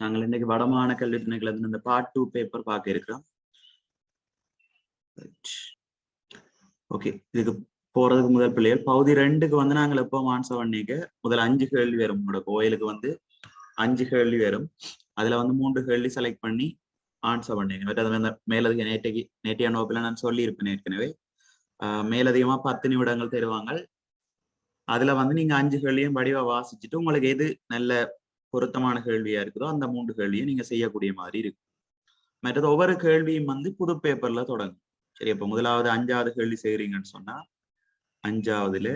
நாங்கள் இன்னைக்கு வடமாகாண கல்வி திணைக்களத்தின் இந்த பார்ட் 2 பேப்பர் பார்க்க இருக்கிறோம். ஓகே, இதுக்கு போறதுக்கு முதல் பிள்ளைகள் பகுதி 2க்கு வந்து நாங்கள் எப்போ ஆன்சர் பண்ணிக்க முதல் 5 கேள்வி வரும். உங்களோட கோயிலுக்கு வந்து 5 கேள்வி வரும். அதுல வந்து 3 கேள்வி செலக்ட் பண்ணி ஆன்சர் பண்ணிங்க. மேலதிக நேற்றைய வகுப்புல நான் சொல்லியிருப்பேன் ஏற்கனவே. மேலதிகமா 10 நிமிடங்கள் தருவாங்க. அதுல வந்து நீங்க 5 கேள்வியும் வடிவா வாசிச்சுட்டு உங்களுக்கு எது நல்ல பொருத்தமான கேள்வியா இருக்குதோ அந்த 3 கேள்வியை நீங்க செய்யக்கூடிய மாதிரி இருக்கு. மற்றது ஒவ்வொரு கேள்வியும் வந்து புது பேப்பர்ல தொடங்கும். சரி, அப்ப முதலாவது 5வது கேள்வி செய்யறீங்கன்னு சொன்னா 5வதுல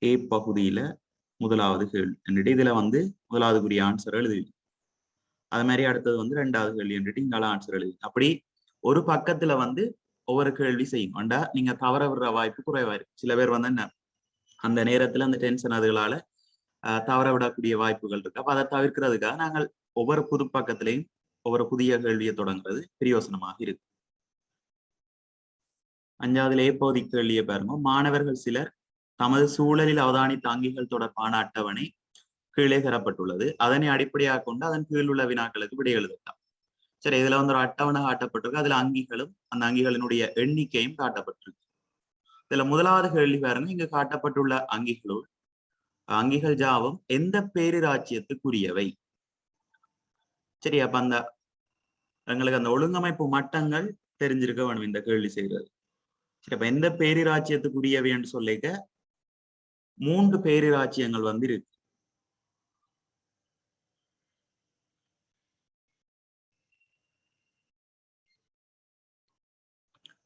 ஏ பகுதியில முதலாவது கேள்வி என்றிட்டு இதுல வந்து முதலாவதுக்குரிய ஆன்சர் எழுதி. அது மாதிரி அடுத்தது வந்து 2வது கேள்வி என்றிட்டு இங்கால ஆன்சர் எழுதி. அப்படி ஒரு பக்கத்துல வந்து ஒவ்வொரு கேள்வி செய்யும். அண்டா நீங்க தவற விடுற வாய்ப்பு குறைவா இருக்கு. சில பேர் வந்து என்ன அந்த நேரத்துல அந்த டென்ஷன் அதுகளால தவற விடக்கூடிய வாய்ப்புகள் இருக்கு. அப்ப அதை தவிர்க்கிறதுக்காக நாங்கள் ஒவ்வொரு புது பக்கத்திலையும் ஒவ்வொரு புதிய கேள்வியை தொடங்குறது பிரயோசனமாக இருக்கு. 5வதுல ஏ பகுதி கேள்வியை பாருங்க. மாணவர்கள் சிலர் தமது சூழலில் அவதானித்த அங்கிகள் தொடர்பான அட்டவணை கீழே தரப்பட்டுள்ளது. அதனை அடிப்படையாக கொண்டு அதன் கீழ் உள்ள வினாக்களுக்கு விடை எழுதலாம். சரி, இதுல வந்து ஒரு அட்டவணை காட்டப்பட்டிருக்கு. அதுல அங்கிகளும் அந்த அங்கிகளினுடைய எண்ணிக்கையும் காட்டப்பட்டிருக்கு. இதுல முதலாவது கேள்வி பாருங்க. இங்கு காட்டப்பட்டுள்ள அங்கிகள் ஜாவும் எந்த பேரிராச்சியத்துக்குரியவை? சரி, அப்ப அந்த எங்களுக்கு அந்த ஒழுங்கமைப்பு மட்டங்கள் தெரிஞ்சிருக்க வேணும் இந்த கேள்வி செய்யறது. சரி, அப்ப எந்த பேரிராச்சியத்துக்குரியவை என்று சொல்லிக்க 3 பேரிராச்சியங்கள் வந்து இருக்கு.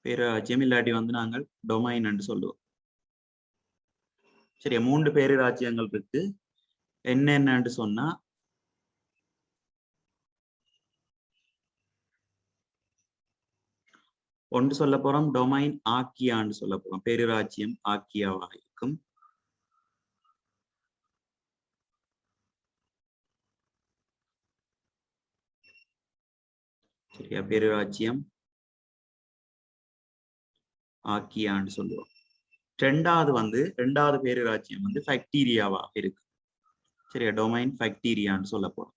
பேரிராச்சியம் இல்லாட்டி வந்து நாங்கள் டொமைன் என்று சொல்லுவோம். சரி, 3 பேரிராச்சியங்கள் இருக்கு. என்னென்னு சொன்னா ஒன்று சொல்ல போறோம் டொமைன் ஆக்கியான்னு சொல்ல போறோம். பேரிராச்சியம் ஆக்கியாவாக இருக்கும். சரியா, பேரிராச்சியம் ஆக்கியான்னு சொல்லுவோம். 2வது பேரிராச்சியம் வந்து பாக்டீரியாவாக இருக்கு. சரியா, டொமைன் பாக்டீரியான்னு சொல்ல போறோம்.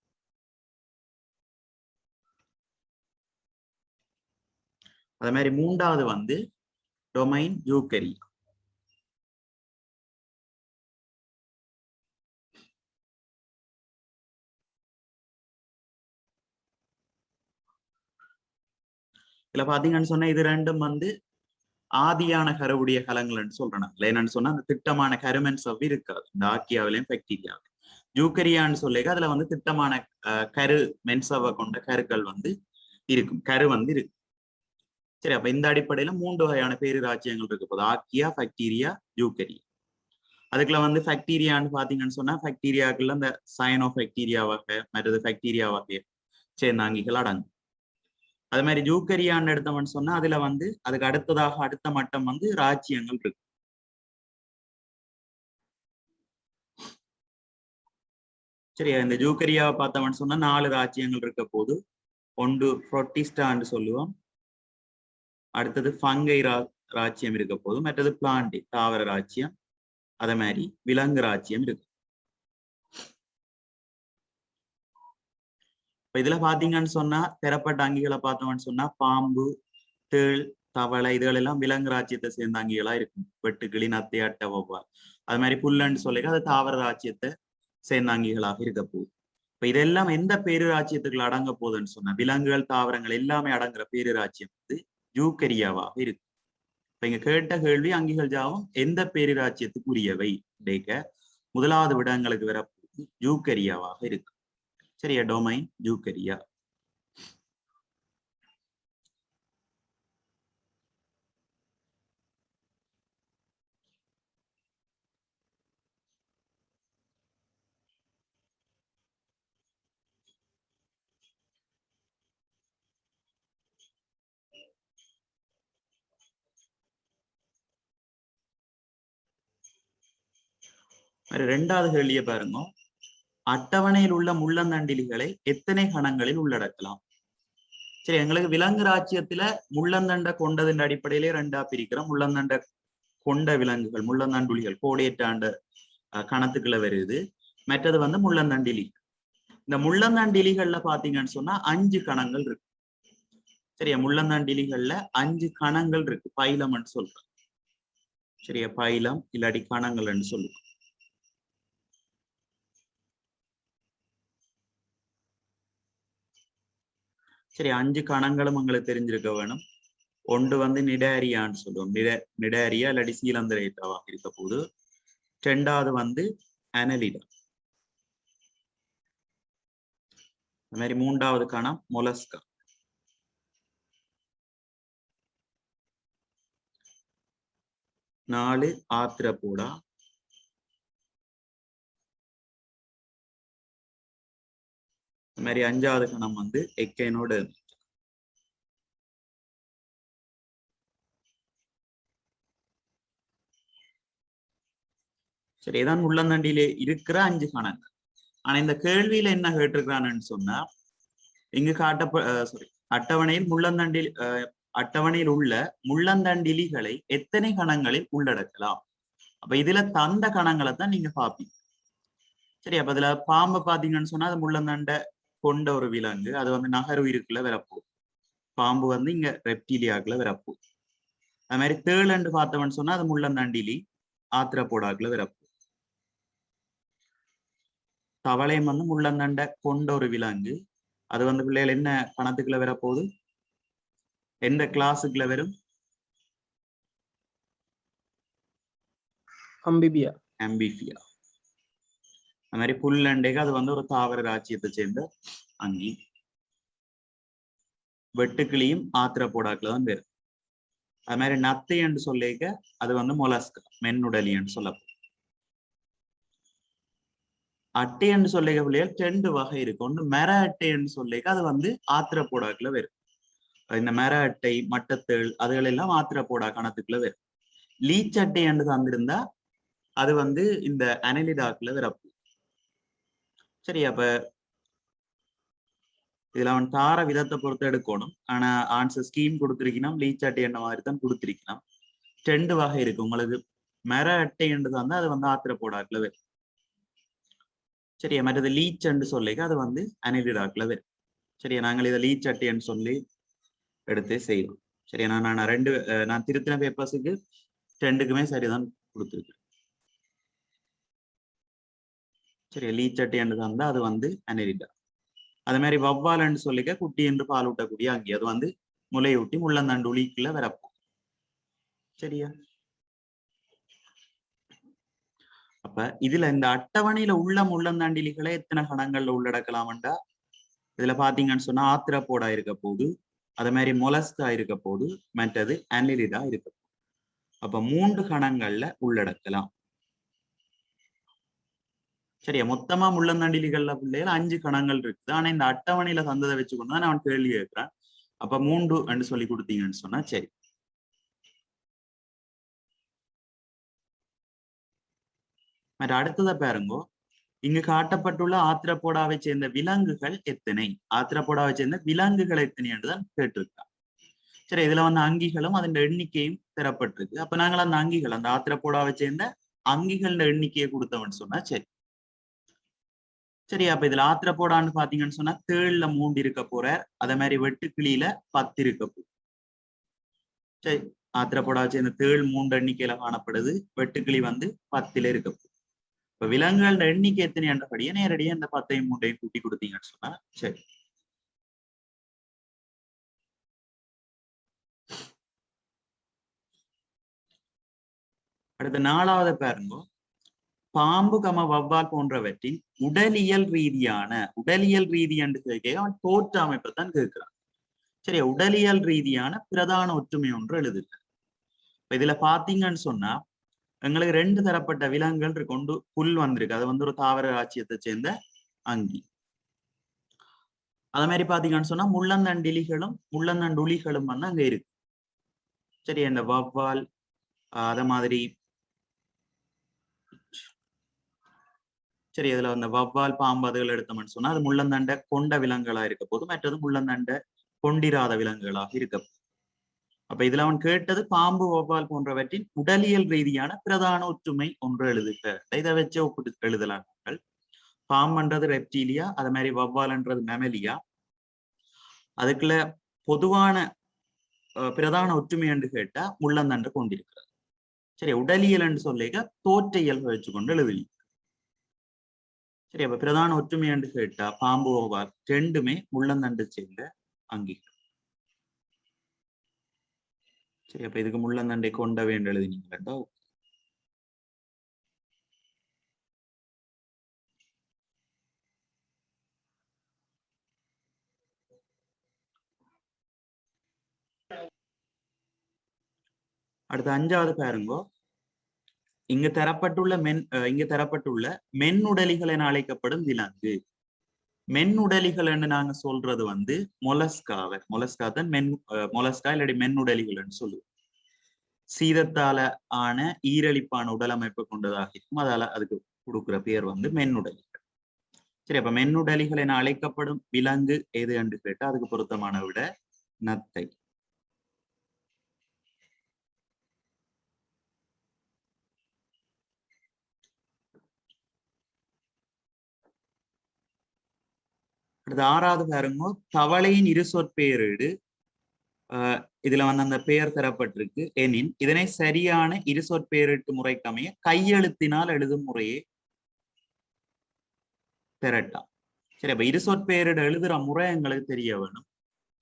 அதே மாதிரி 3வது வந்து டொமைன் யூகரியா. இதுல பாத்தீங்கன்னு சொன்னா இது ரெண்டும் வந்து ஆதியான கருவுடைய கலங்கள்னு சொல்றேன். என்னன்னு சொன்னா அந்த திட்டமான கருமென்ஸ் இருக்காது இந்த ஆக்கியாவிலையும் பாக்டீரியாவிலையும். யூகரியான்னு சொல்லிக்க அதுல வந்து திட்டமான கரு மென்சவை கொண்ட கருக்கள் வந்து இருக்கும். கரு வந்து இருக்கு. சரி, அப்ப இந்த அடிப்படையில 3 வகையான பேரிராச்சியங்கள் இருக்க போது ஆக்கியா, பாக்டீரியா, யூகரியா. அதுக்குள்ள வந்து பாக்டீரியான்னு பாத்தீங்கன்னு சொன்னா பாக்டீரியாக்குள்ள இந்த சயனோ பாக்டீரியா வகை மற்றது பாக்டீரியா வகை சேர்ந்தாங்கிகள் அடங்கும். அது மாதிரி யூகரியான்னு எடுத்தவன்னு சொன்னா அதுல வந்து அதுக்கு அடுத்ததாக அடுத்த மட்டம் வந்து ராச்சியங்கள் இருக்கு. சரியா, இந்த யூகரியாவை பார்த்தவன்னு சொன்னா 4 ராச்சியங்கள் இருக்க போது ஒன்று புரோட்டிஸ்டான்னு சொல்லுவோம். அடுத்தது ஃபங்கை ராச்சியம் இருக்க போது, மற்றது பிளான்டி தாவர ராச்சியம், அதே மாதிரி விலங்கு ராச்சியம் இருக்கு. இப்ப இதுல பாத்தீங்கன்னு சொன்னா பெறப்பட்ட அங்கிகளை பார்த்தோம்னு சொன்னா பாம்பு, தேள், தவளை இதுகள் எல்லாம் விலங்கு ராச்சியத்தை சேர்ந்த அங்கிகளா இருக்கும். வெட்டுக்கிளி, நத்தை, அட்டை, வௌவால். அது மாதிரி புல்லன்னு சொல்லி அது தாவர ராச்சியத்தை சேர்ந்த அங்கிகளாக இருக்க போகுது. இப்ப இதெல்லாம் எந்த பேரிராச்சியத்துக்குள்ள அடங்க போகுதுன்னு சொன்னா விலங்குகள், தாவரங்கள் எல்லாமே அடங்குற பேரிராச்சியம் வந்து யூகரியாவாக இருக்கு. இப்ப இங்க கேட்ட கேள்வி அங்கிகள் ஜாவும் எந்த பேரிராச்சியத்துக்குரியவை கேட்க முதலாவது விடங்களுக்கு வர யூகரியாவாக இருக்கு. சரியா, டொமைன் யூகரியா. ரெண்டாவது கேள்விய பாருங்க. அட்டவணையில் உள்ள முள்ளந்தண்டிலிகளை எத்தனை கணங்களில் உள்ளடக்கலாம்? சரி, எங்களுக்கு விலங்கு ராச்சியத்துல முள்ளந்தண்டை கொண்டதின் அடிப்படையிலே 2ஆ பிரிக்கிறோம். முள்ளந்தண்டை கொண்ட விலங்குகள், முள்ளந்தண்டுளிகள் கோடையற்றாண்ட கணத்துக்குள்ள வருது. மற்றது வந்து முள்ளந்தண்டிலி. இந்த முள்ளந்தாண்டிலிகள்ல பாத்தீங்கன்னு சொன்னா 5 கணங்கள் இருக்கு. சரியா, முள்ளந்தாண்டிலிகள்ல 5 கணங்கள் இருக்கு. பைலம்னு சொல்றோம். சரியா, பைலம் இல்லாட்டி கணங்கள்னு சொல்லுவோம். சரி, 5 கணங்களும் உங்களுக்கு தெரிஞ்சிருக்க வேணும். ஒன்று வந்து நிடாரியான்னு சொல்லுவோம். நிடாரியா இல்லாட்டி சீலந்திரேட்டாவா இருக்க போது. ரெண்டாவது வந்து அனலிடா. அது மாதிரி மூன்றாவது கணம் மொலஸ்கா. 4 ஆத்ரபோடா. 5வது கணம் வந்து எக்கைனோட. சரி, இதான் முள்ளந்தண்டியிலே இருக்கிற 5 கணங்கள். ஆனா இந்த கேள்வியில என்ன கேட்டிருக்கிறான்னு சொன்னா, இங்கு சாரி, அட்டவணையில் அட்டவணையில் உள்ள முள்ளந்தண்டிலிகளை எத்தனை கணங்களில் உள்ளடக்கலாம். அப்ப இதுல தந்த கணங்களை தான் நீங்க பாப்பீங்க. சரி, அப்ப இதுல பாம்பை பாத்தீங்கன்னு சொன்னா அது முள்ளந்தண்டை கொண்ட ஒரு விலங்கு. அது வந்து நகருயிருக்குள்ள வரப்போகுது. பாம்பு வந்து இங்க ரெப்டீலியாக்குள்ள வரப்போகுது. அது மாதிரி தேளண்டு பார்த்தவன்னு சொன்னா அது முள்ளந்தண்டிலி ஆத்திரப்போடாக்குள்ள வரப்போகுது. தவளையம் வந்து முள்ளந்தண்டை கொண்ட ஒரு விலங்கு. அது வந்து பிள்ளைகள் என்ன கணத்துக்குள்ள வரப்போகுது, எந்த கிளாஸுக்குள்ள வரும்? அம்பிபியா. ஆம்பிபியா. அது மாதிரி புல்லண்டைக்கு அது வந்து ஒரு தாவர ராஜ்யத்தை சேர்ந்த அங்கி. வெட்டுக்கிளியும் ஆத்திரப்போடாக்குல தான் வரும். அது மாதிரி நத்தை என்று சொல்லிக்க அது வந்து மொலஸ்கா, மென்னுடலி என்று சொல்லப்படும். அட்டை என்று சொல்லிக்க பிள்ளைகள் 2 வகை இருக்கு. ஒன்று மர அட்டை என்று சொல்லிக்க அது வந்து ஆத்திரப்போடாக்குல வரும். இந்த மர அட்டை, மட்டத்தேள் அதுகள் எல்லாம் ஆத்திரப்போடா கணத்துக்குள்ள வரும். லீச் அட்டை என்று தந்திருந்தா அது வந்து இந்த அனலிடாக்குல வரப்போம். சரி, அப்ப இதுல அவன் தார விதத்தை பொறுத்து எடுக்கணும். ஆனா ஆன்சர் ஸ்கீம் கொடுத்திருக்கணும், லீச் அட்டை என்ற மாதிரி தான் கொடுத்திருக்கணும். 2 வகை இருக்கு உங்களுக்கு. மர அட்டை என்று தந்தா அது வந்து ஆத்திரப்போடாக்குல வரும். சரியா, மற்றது லீச் என்று சொல்லிக்க அது வந்து அனலிடாக்குல வரும். சரியா, நாங்கள் இதை லீச் அட்டைன்னு சொல்லி எடுத்து செய்யணும். சரியா, நான் திருத்தின பேப்பர்ஸுக்கு 2க்குமே சரிதான் கொடுத்துருக்கேன். சரி, லீச் அட்டை என்று தந்தா அது வந்து அனலிடா. அது மாதிரி வவ்வால்ன்னு சொல்லிக்க குட்டி என்று பால் ஊட்டக்கூடிய அங்கி. அது வந்து முளையூட்டி முள்ளந்தண்டு உளிக்குள்ள வரப்போம். சரியா, அப்ப இதுல இந்த அட்டவணையில உள்ள முள்ளந்தாண்டிலிகளை எத்தனை கணங்கள்ல உள்ளடக்கலாம்டா, இதுல பாத்தீங்கன்னு சொன்னா ஆத்திரப்போடா இருக்க போது, அது மாதிரி மொலஸ்கா இருக்க போது, மற்றது அனலிடா இருக்க போது. அப்ப 3 கணங்கள்ல உள்ளடக்கலாம். சரியா, மொத்தமா முள்ளந்தண்டிலிகள்ல பிள்ளைகள் 5 கணங்கள் இருக்குது. ஆனா இந்த அட்டவணையில தந்ததை வச்சுக்கொண்டுதான் நான் கேள்வி கேட்கிறேன். அப்ப 3 என்று சொல்லி கொடுத்தீங்கன்னு சொன்னா சரி. அடுத்ததை பாருங்கோ, இங்கு காட்டப்பட்டுள்ள ஆத்திரப்போடாவை சேர்ந்த விலங்குகள் எத்தனை? ஆத்திரப்போடாவை சேர்ந்த விலங்குகள் எத்தனை என்றுதான் கேட்டிருக்கான். சரி, இதுல வந்து அங்கிகளும் அதன் எண்ணிக்கையும் தரப்பட்டிருக்கு. அப்ப நாங்கள் அந்த அங்கிகள், அந்த ஆத்திரப்போடாவை சேர்ந்த அங்கிகள எண்ணிக்கையை கொடுத்தவன்னு சொன்னா சரி. சரி, அப்ப இதுல ஆத்திரப்போடான்னு பாத்தீங்கன்னு சொன்னா தேள்ல 3 இருக்க போற, அதே மாதிரி வெட்டுக்கிளியில 10 இருக்க போகுது. சரி, ஆத்திரப்போடாவை சேர்ந்த தேள் 3 எண்ணிக்கையில காணப்படுது, வெட்டுக்கிளி வந்து 10ல இருக்க போகுது. இப்ப விலங்குகளோட எண்ணிக்கை எத்தனை என்றபடியே நேரடியாக இந்த 10ஐயும் 3ஐயும் கூட்டி கொடுத்தீங்கன்னு சொன்னா சரி. அடுத்த 4வது பாருங்க, பாம்பு வவ்வால் போன்றவற்றின் உடலியல் ரீதி என்று கேட்க அவன் தோற்ற அமைப்பை தான் கேட்கிறான். சரியா, உடலியல் ரீதியான பிரதான ஒற்றுமை ஒன்று எழுதுங்க. இப்ப இதுல பாத்தீங்கன்னு சொன்னா எங்களுக்கு 2 தரப்பட்ட விலங்குகள் இருக்கு. ஒன்று புல் வந்திருக்கு, அது வந்து ஒரு தாவர ராஜ்யத்தை சேர்ந்த அங்கி. அது மாதிரி பாத்தீங்கன்னு சொன்னா முள்ளந்தண்டிலிகளும் முள்ளந்தண்டுளிகளும் வந்து அங்க இருக்கு. சரி, இந்த வவ்வால் அத மாதிரி. சரி, இதுல அந்த வவ்வால் பாம்பு அதுகள் எடுத்தோம்னு சொன்னா அது முள்ளந்தண்டை கொண்ட விலங்குகளா இருக்க போது, மற்றது முள்ளந்தண்டை கொண்டிராத விலங்குகளாக இருக்க. அப்ப இதுல அவன் கேட்டது பாம்பு வவ்வால் போன்றவற்றின் உடலியல் ரீதியான பிரதான ஒற்றுமை ஒன்று எழுதுக. இதை வச்சு ஒப்பிட்டு எழுதலாம். பாம்புன்றது ரெப்டீலியா, அது மாதிரி வவ்வால்ன்றது மெமலியா. அதுக்குள்ள பொதுவான பிரதான ஒற்றுமை என்று கேட்டா முள்ளந்தண்டு கொண்டிருக்கிறது. சரி, உடலியல் என்று சொல்லிக்க தோற்ற இயல்பு வச்சுக்கொண்டு எழுதி. சரி, அப்ப பிரதான ஒற்றுமை என்று கேட்டா பாம்பு வவ்வால் ரெண்டுமே முள்ளந்தண்டு சேர்ந்த அங்கிகள். சரி, அப்ப இதுக்கு முள்ளந்தண்டை கொண்டவை என்று எழுதினீங்களா? அடுத்த 5வது பாருங்கோ. இங்கு தரப்பட்டுள்ள மென்னுடலிகள் என அழைக்கப்படும் விலங்கு. மென்னுடலிகள் என்று நாங்க சொல்றது வந்து மொலஸ்காவை. மொலஸ்கா தான் மொலஸ்கா இல்லாட்டி மென்னுடலிகள் என்று சொல்லுவோம். சீதத்தால ஆன ஈரலிப்பான உடலமைப்பு கொண்டதாக இருக்கும். அதால அதுக்கு கொடுக்குற பேர் வந்து மென்னுடலிகள். சரி, அப்ப மென்னுடலிகள் என அழைக்கப்படும் விலங்கு எது என்று கேட்டா அதுக்கு பொருத்தமான விட நத்தை. அடுத்த 6வது பாருங்க, தவளையின் இரு சொற்பெயரீடு. இதுல வந்து அந்த பெயர் தரப்பட்டிருக்கு எனின் இதனை சரியான இரு சொற்பெயரிட்டு முறைக்கமைய கையெழுத்தினால் எழுதும் முறையே திரட்டாம். சரி, அப்ப இரு சொற்பெயரிட எழுதுற முறை எங்களுக்கு தெரிய வேணும்.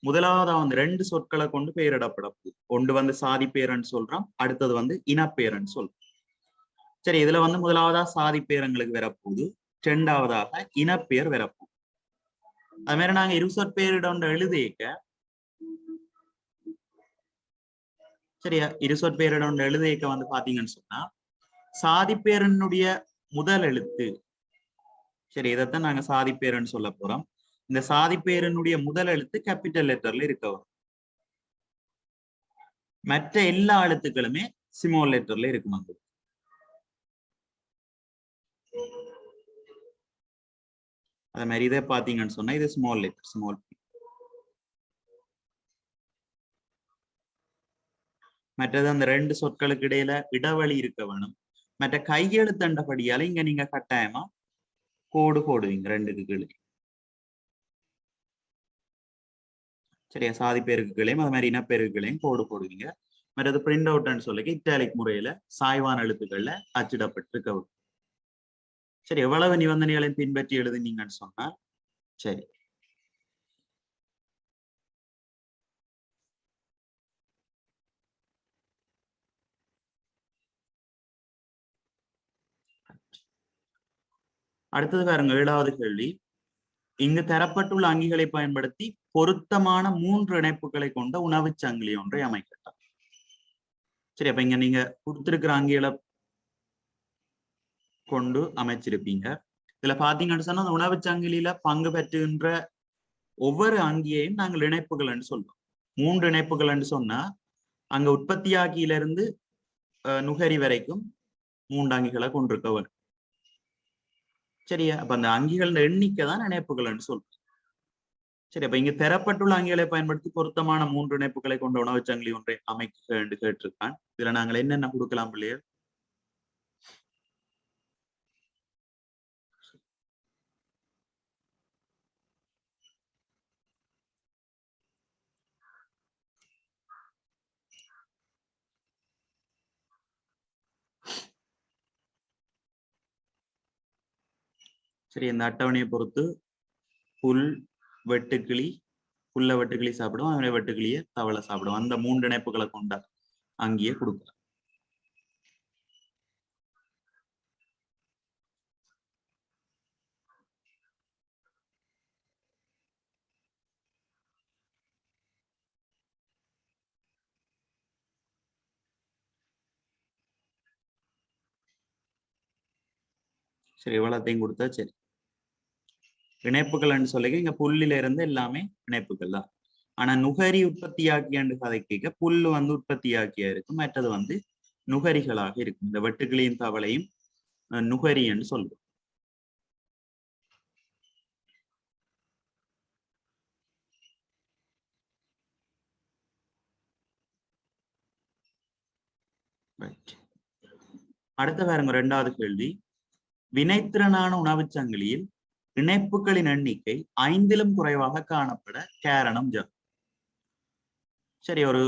முதலாவதா வந்து 2 சொற்களை கொண்டு பெயரிடப்பட போகுது. ஒன்று வந்து சாதி பேரன்னு சொல்றோம், அடுத்தது வந்து இனப்பேரன்னு சொல்றோம். சரி, இதுல வந்து முதலாவதா சாதி பேர் எங்களுக்கு வரப்போகுது, 2வதாக இனப்பேர் வரப்போகுது. அது மாதிரி நாங்க இரு சொற்பெயரிட எழுதிக்க, சரியா, இரு சொற்பெயரிட எழுதிக்க வந்து பாத்தீங்கன்னு சொன்னா சாதி பேரனுடைய முதல் எழுத்து. சரி, இதைத்தான் நாங்க சாதி பேருன்னு சொல்ல போறோம். இந்த சாதி பேரனுடைய முதல் எழுத்து கேபிட்டல் லெட்டர்ல இருக்க வரும். மற்ற எல்லா எழுத்துக்களுமே ஸ்மால் லெட்டர்ல இருக்கும். அதே மாதிரி இதை பாத்தீங்கன்னு சொன்னா இது ஸ்மால் லெட்டர், ஸ்மால். மற்றது அந்த 2 சொற்களுக்கு இடையில இடைவெளி இருக்க வேணும். மற்ற கையெழுத்தண்டபடியால இங்க நீங்க கட்டாயமா கோடு போடுவீங்க 2க்கு கீழே. சரியா, சாதி பேருக்கு கீழையும் அது மாதிரி இனப்பேருக்கு கீழையும் கோடு போடுவீங்க. மற்றது பிரிண்ட் அவுட்னு சொல்லி இட்டாலிக் முறையில சாய்வான எழுத்துக்கள்ல அச்சிடப்பட்டிருக்க. சரி, எவ்வளவு நிபந்தனைகளையும் பின்பற்றி எழுதுனீங்கன்னு சொன்னா சரி. அடுத்தது பாருங்க, 7வது கேள்வி. இங்கு தரப்பட்டுள்ள அங்கிகளை பயன்படுத்தி பொருத்தமான 3 இணைப்புகளை கொண்ட உணவு சங்கிலி ஒன்றை அமைக்கலாம். சரி, அப்ப இங்க நீங்க கொடுத்திருக்கிற அங்கிகளை கொண்டு அமைச்சிருப்பீங்க. இதுல பாத்தீங்கன்னு சொன்னா அந்த உணவு சங்கிலியில பங்கு பெற்றுகின்ற ஒவ்வொரு அங்கியையும் நாங்கள் இணைப்புகள் என்று சொல்றோம். 3 இணைப்புகள் என்று சொன்னா அங்க உற்பத்தியாகியிலிருந்து நுகரி வரைக்கும் 3 அங்கிகளை கொண்டிருக்க வரும். சரியா, அப்ப அந்த அங்கிகள் எண்ணிக்கை தான் இணைப்புகள் என்று சொல்றோம். சரி, அப்ப இங்க பெறப்பட்டுள்ள அங்கிகளை பயன்படுத்தி பொருத்தமான 3 இணைப்புகளை கொண்ட உணவு சங்கிலி ஒன்றை அமைக்க என்று கேட்டிருக்கான். இதுல நாங்கள் என்னென்ன கொடுக்கலாம் பிள்ளையர்? சரி, இந்த அட்டவணையை பொறுத்து புல் வெட்டுக்கிளி, புல்ல வெட்டுக்கிளி சாப்பிடும், அதனுடைய வெட்டுக்கிளியை தவளை சாப்பிடும். அந்த 3 இணைப்புகளை கொண்ட அங்கேயே கொடுக்கலாம். சரி, இவ்வளத்தையும் கொடுத்தா சரி. இணைப்புகள்னு சொல்லி இங்க புல்லில இருந்து எல்லாமே இணைப்புகள் தான். ஆனா நுகரி உற்பத்தியாக்கியாண்டு கதைக்க புல்லு வந்து உற்பத்தியாக்கியா இருக்கும், மற்றது வந்து நுகரிகளாக இருக்கும். இந்த வெட்டுக்கிளியும் தவளையும் நுகரி என்று சொல்லுவோம். அடுத்த பாருங்க, 2வது கேள்வி. வினைத்திறனான உணவு சங்கிலியில் இணைப்புகளின் எண்ணிக்கை 5லும் குறைவாக காணப்பட காரணம் யாது? சரி, ஒரு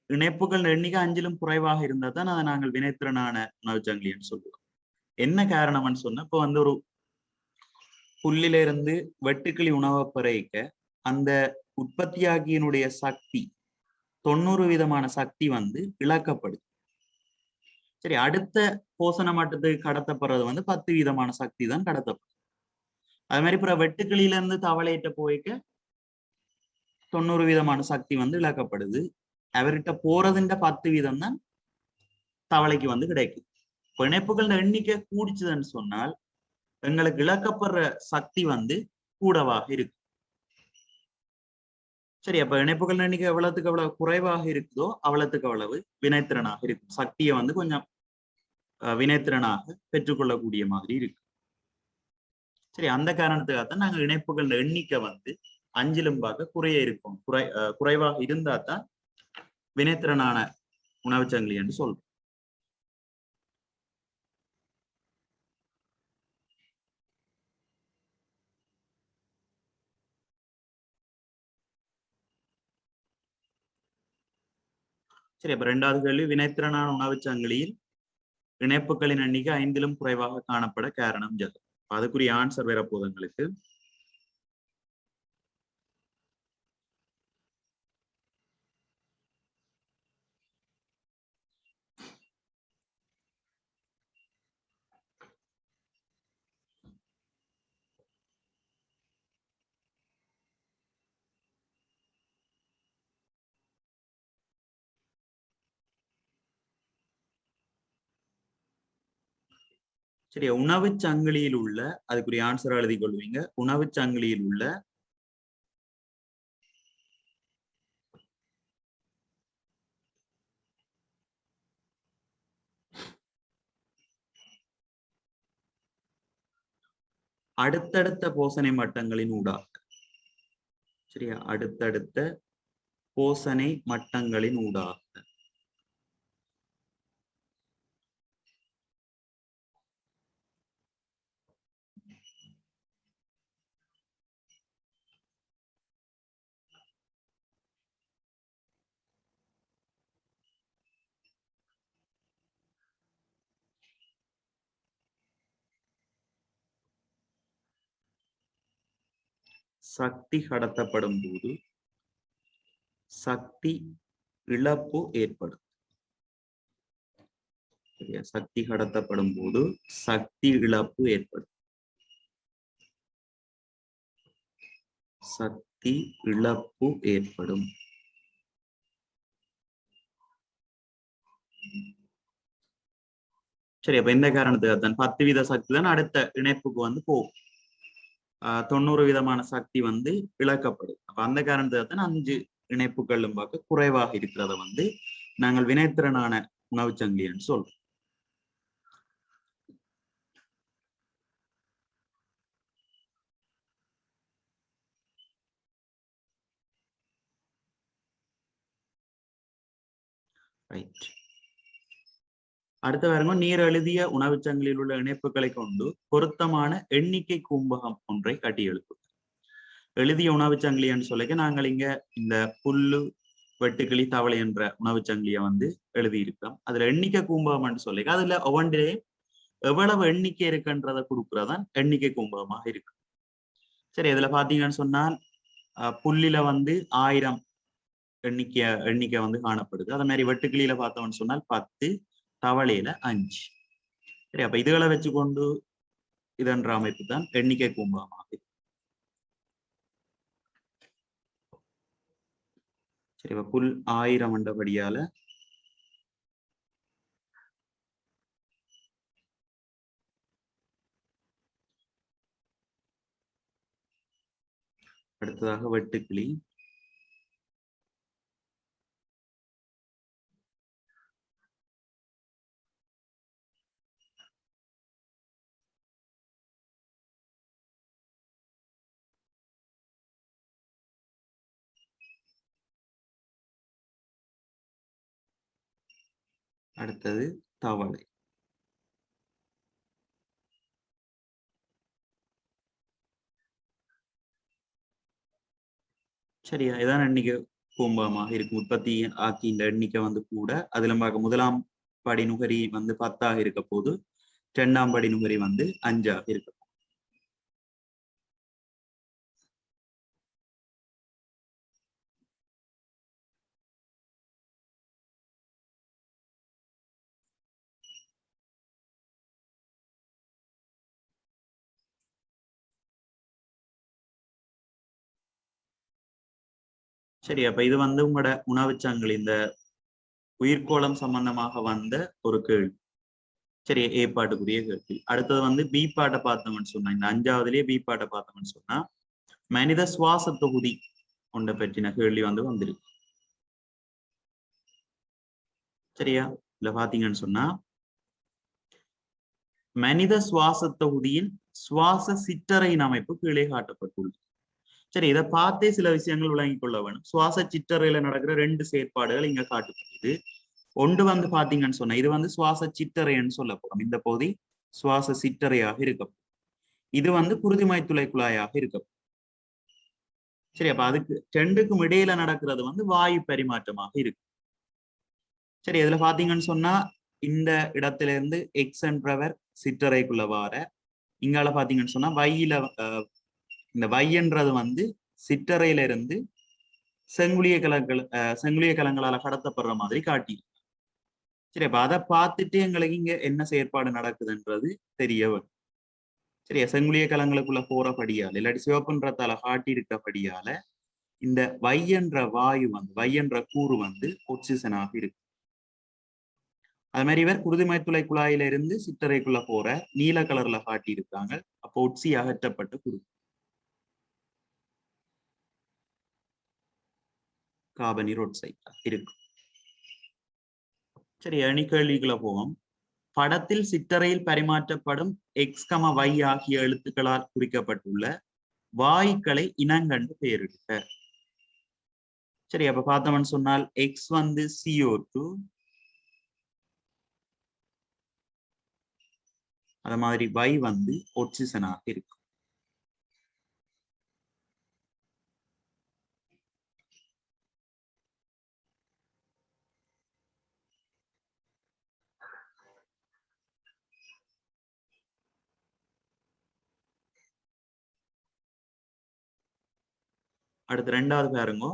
இணைப்புகள் எண்ணிக்கை 5லும் குறைவாக இருந்தா தான் அதை நாங்கள் வினைத்திறனான உணவுச்சங்கிலின்னு சொல்லுவோம். என்ன காரணம்னு சொன்னா, இப்போ வந்து ஒரு புல்லில இருந்து வெட்டுக்கிளி உணவை பறைக்க அந்த உற்பத்தியாகியினுடைய சக்தி 90% சக்தி வந்து இழக்கப்படுது. சரி, அடுத்த போசன மட்டத்துக்கு கடத்தப்படுறது வந்து 10% சக்தி தான் கடத்தப்படுது. அது மாதிரி பிற வெட்டுக்கிளியில இருந்து தவளையிட்ட போய்க்க 90% சக்தி வந்து இழக்கப்படுது. அவர்கிட்ட போறதுன்ற 10% தான் தவளைக்கு வந்து கிடைக்குது. இணைப்புகள் எண்ணிக்கை கூடிச்சுதுன்னு சொன்னால் எங்களுக்கு இழக்கப்படுற சக்தி வந்து கூடவாக இருக்கு. சரி, அப்ப இணைப்புகள் எண்ணிக்கை எவ்வளவுக்கு எவ்வளவு குறைவாக இருக்குதோ அவ்வளவுக்கு அவ்வளவு வினைத்திறனாக இருக்கும். சக்தியை வந்து கொஞ்சம் வினைத்திறனாக பெற்றுக்கொள்ளக்கூடிய மாதிரி இருக்கு. சரி, அந்த காரணத்துக்காகத்தான் நாங்கள் இணைப்புகள் எண்ணிக்கை வந்து 5லும் பார்க்க குறைய இருக்கும். குறைவாக இருந்தா தான் வினைத்திறனான உணவுச்சங்கிலி என்று சொல்றோம். சரி, அப்ப 2வது கேள்வி, வினைத்திறனான உணவுச்சங்கிலியில் இணைப்புகளின் எண்ணிக்கை 5லும் குறைவாக காணப்பட காரணம் யாது? அதுக்குரிய ஆன்சர் வரப்போகுது எங்களுக்கு. சரி, உணவுச் சங்கிலியில் உள்ள, அதுக்குரிய ஆன்சர் எழுதி கொள்வீங்க. உணவுச் சங்கிலியில் உள்ள அடுத்தடுத்த போசனை மட்டங்களின் ஊடாக, சரியா, அடுத்தடுத்த போசனை மட்டங்களின் ஊடாக சக்தி கடத்தப்படும் போது சக்தி இழப்பு ஏற்படும். சரியா, சக்தி கடத்தப்படும் போது சக்தி இழப்பு ஏற்படும். சக்தி இழப்பு ஏற்படும். சரி, அப்ப இந்த காரணத்துக்கு தான் 10% சக்தி தான் அடுத்த இணைப்புக்கு வந்து போகும். 90% சக்தி வந்து இழக்கப்படும். அப்ப அந்த காரணத்துக்கு தான் 5 இணைப்புகளும் பார்க்க குறைவாக இருக்கிறத வந்து நாங்கள் வினைத்திறனான உணவுச்சங்கிலின்னு சொல்றோம். ரைட். அடுத்த பாருங்க, நீர் எழுதிய உணவுச்சங்கிலியில் உள்ள இணைப்புகளை கொண்டு பொருத்தமான எண்ணிக்கை கூம்பகம் ஒன்றை கட்டி எழுப்பும். எழுதிய உணவுச்சங்கிலின்னு சொல்லிக்க நாங்கள் இங்க இந்த புல்லு, வெட்டுக்கிளி, தவளை என்ற உணவுச்சங்கிலியை வந்து எழுதியிருக்கிறோம். அதுல எண்ணிக்கை கூம்பகம் சொல்லிக்க அதுல ஒவ்வொன்றே எவ்வளவு எண்ணிக்கை இருக்குன்றதை கொடுக்குறதான் எண்ணிக்கை கூம்பகமாக இருக்கு. சரி, இதுல பாத்தீங்கன்னு சொன்னால் புல்லில வந்து 1000 எண்ணிக்கை வந்து காணப்படுது. அதே மாதிரி வெட்டுக்கிளியில பார்த்தோம்னு சொன்னால் 10, தவளையில 5. சரி, அப்ப இதுகளை வச்சுக்கொண்டு இதன்ற அமைப்பு தான் எண்ணிக்கை கூம்பகமாக. சரி, இப்ப புல் 1000 என்றபடியால அடுத்ததாக வெட்டுக்கிளி, அடுத்தது தவளை. சரியா? இதான் எண்ணிக்கை கோம்பமாக இருக்கு. உற்பத்தி ஆக்கின்ற எண்ணிக்கை வந்து கூட. அதுல பார்க்க முதலாம் படி நுகரி வந்து 10 இருக்க போது, 2ஆம் படி நுகரி வந்து 5 இருக்கு. சரி, அப்ப இது வந்து உங்களோட உணவுச் சங்கிலி, இந்த உயிர்கோளம் சம்பந்தமாக வந்த ஒரு கேள்வி. சரி, ஏ பாட்டுக்குரிய கேள்வி. அடுத்தது வந்து பி பாட்டை பார்த்தோம்னு சொன்னா, இந்த 5வதுலயே பி பாட்டை பார்த்தோம்னு சொன்னா, மனித சுவாச தொகுதி ஒன்றை பற்றின கேள்வி வந்து வந்திருக்கு. சரியா? இல்ல பாத்தீங்கன்னு சொன்னா, மனித சுவாச தொகுதியின் சுவாச சிற்றறையின் அமைப்பு கீழே காட்டப்பட்டுள்ளது. சரி, இதை பார்த்தே சில விஷயங்கள் விளங்கிக் கொள்ள வேணும். சுவாச சிற்றறையில நடக்கிற 2 செயற்பாடுகள் இங்க காட்டப்படுது. ஒன்று வந்து பாத்தீங்கன்னு சொன்னா, இது வந்து சுவாச சிற்றறைன்னு சொல்லப்படும். இந்த பகுதி சுவாச சிற்றறையாக இருக்கும். இது வந்து குருதிமய துளை குழாயாக இருக்கும். சரி, அப்ப அதுக்கு 2க்கும் இடையில நடக்கிறது வந்து வாயு பரிமாற்றமாக இருக்கு. சரி, இதுல பாத்தீங்கன்னு சொன்னா, இந்த இடத்துல இருந்து எக்ஸ் என்றவர் சிற்றறைக்குள்ள வார, இங்கால பாத்தீங்கன்னு சொன்னா வையில இந்த வையன்றது வந்து சிற்றறையில இருந்து செங்குளிய கலங்களால கடத்தப்படுற மாதிரி காட்டி. சரி, அப்ப அதை பார்த்துட்டு எங்களுக்கு இங்க என்ன செயற்பாடு நடக்குதுன்றது தெரிய வரும். சரியா? செங்குளிய கலங்களுக்குள்ள போறபடியால இல்லாட்டி சிவப்புன்றத்தால காட்டி இருக்கபடியால இந்த வையன்ற வாயு வந்து வையன்ற கூறு வந்து ஆக்சிஜனாக இருக்கு. அது மாதிரி இவர் குருதிமயத்துளை குழாயில இருந்து சிற்றறைக்குள்ள போற நீல கலர்ல காட்டி இருக்காங்க. அப்போ ஒட்சி அகற்றப்பட்ட குருதி, கார்பனீர் ஒட்சைட் இருக்கு. சரி, அணிகேள்விக்குள்ள போவோம். படத்தில் சிற்றறையில் பரிமாற்றப்படும் எக்ஸ், Y ஆகிய எழுத்துக்களால் குறிக்கப்பட்டுள்ள வாயுக்களை இனங்கண்டு பெயரிடுக. சரி, அப்ப பார்த்தோம்னு சொன்னால் எக்ஸ் வந்து CO2, அது மாதிரி Y வந்து ஆக்சிஜனாக இருக்கு. அடுத்து 2வது பாருங்க.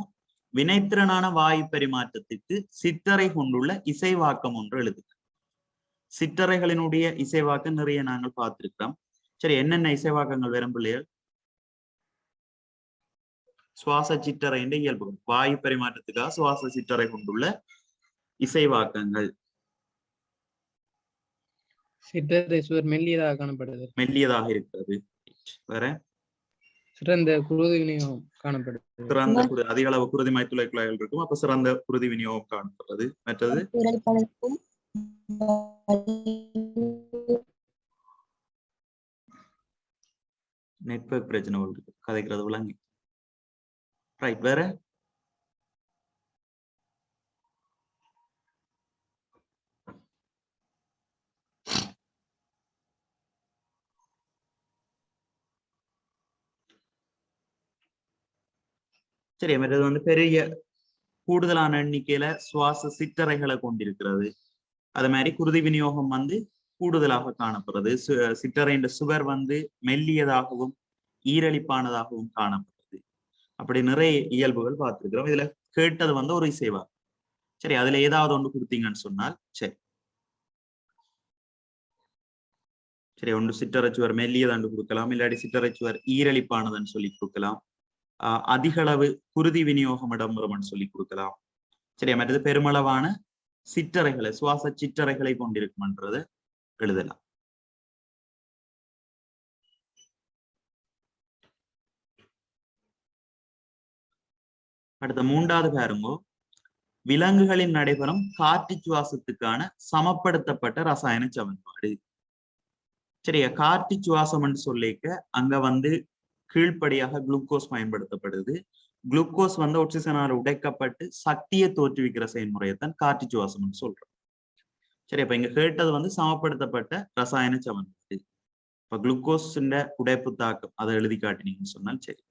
வினைத்திறனான வாயு பரிமாற்றத்திற்கு சிற்றறை கொண்டுள்ள இசைவாக்கம் ஒன்று எழுதுக. சிற்றறைகளினுடைய இசைவாக்கம் நிறைய நாங்கள் பார்த்திருக்கிறோம். சரி, என்னென்ன இசைவாக்கங்கள் வரும் பிள்ளைகள்? சுவாச சிற்றறையின் இயல்புகள், வாயு பரிமாற்றத்துக்காக சுவாச சிற்றறை கொண்டுள்ள இசைவாக்கங்கள். சிற்றறை சுவர் மெல்லியதாக காணப்படுது. மெல்லியதாக இருக்கிறது. வேற சிறந்த குருதி விநியோகம் காணப்படுது. சிறந்த அதிக அளவு குருதி மைத்துளை குழாய்கள் இருக்கும். அப்ப சிறந்த குருதி விநியோகம் காணப்படுறது. மற்றது நெட்வொர்க் பிரச்சனை இருக்கு, கதைக்கிறது விளங்கி. ரைட், வேற சரி, மற்றது வந்து பெரிய கூடுதலான எண்ணிக்கையில சுவாச சிற்றறைகளை கொண்டிருக்கிறது. அது மாதிரி குருதி விநியோகம் வந்து கூடுதலாக காணப்படுறது. சிற்றறையின் சுவர் வந்து மெல்லியதாகவும் ஈரலிப்பானதாகவும் காணப்படுறது. அப்படி நிறைய இயல்புகள் பார்த்திருக்கிறோம். இதுல கேட்டது வந்து ஒரு இசைவா. சரி, அதுல ஏதாவது ஒன்று கொடுத்தீங்கன்னு சொன்னால் சரி. சரி, ஒன்று சிற்றறைச்சுவர் மெல்லியதாண்டு கொடுக்கலாம், இல்லாட்டி சிற்றறைச்சுவர் ஈரலிப்பானதுன்னு சொல்லி கொடுக்கலாம். அதிக அளவு குருதி விநியோகம் இடம்பெறும்னு சொல்லி கொடுக்கலாம். சரியா? மற்றது பெருமளவான சிற்றறைகளை சுவாச சிற்றறைகளை கொண்டிருக்கும்ன்றது எழுதலாம். அடுத்த 3வது பாருங்க. விலங்குகளில் நடைபெறும் காற்று சுவாசத்துக்கான சமப்படுத்தப்பட்ட ரசாயன சமன்பாடு. சரியா? காற்று சுவாசம் சொல்லிக்க அங்க வந்து கீழ்ப்படியாக குளுக்கோஸ் பயன்படுத்தப்படுது. குளுக்கோஸ் வந்து ஆக்சிஜனால் உடைக்கப்பட்டு சக்தியை தோற்றுவிக்கிற செயல்முறையைத்தான் காற்று சுவாசம் சொல்றோம். சரி, அப்ப இங்க கேட்டது வந்து சமப்படுத்தப்பட்ட ரசாயன சமன்பாடு. இப்ப குளுக்கோஸ் உடைப்பு தாக்கம் அதை எழுதி காட்டினீங்கன்னு சொன்னால் சரி.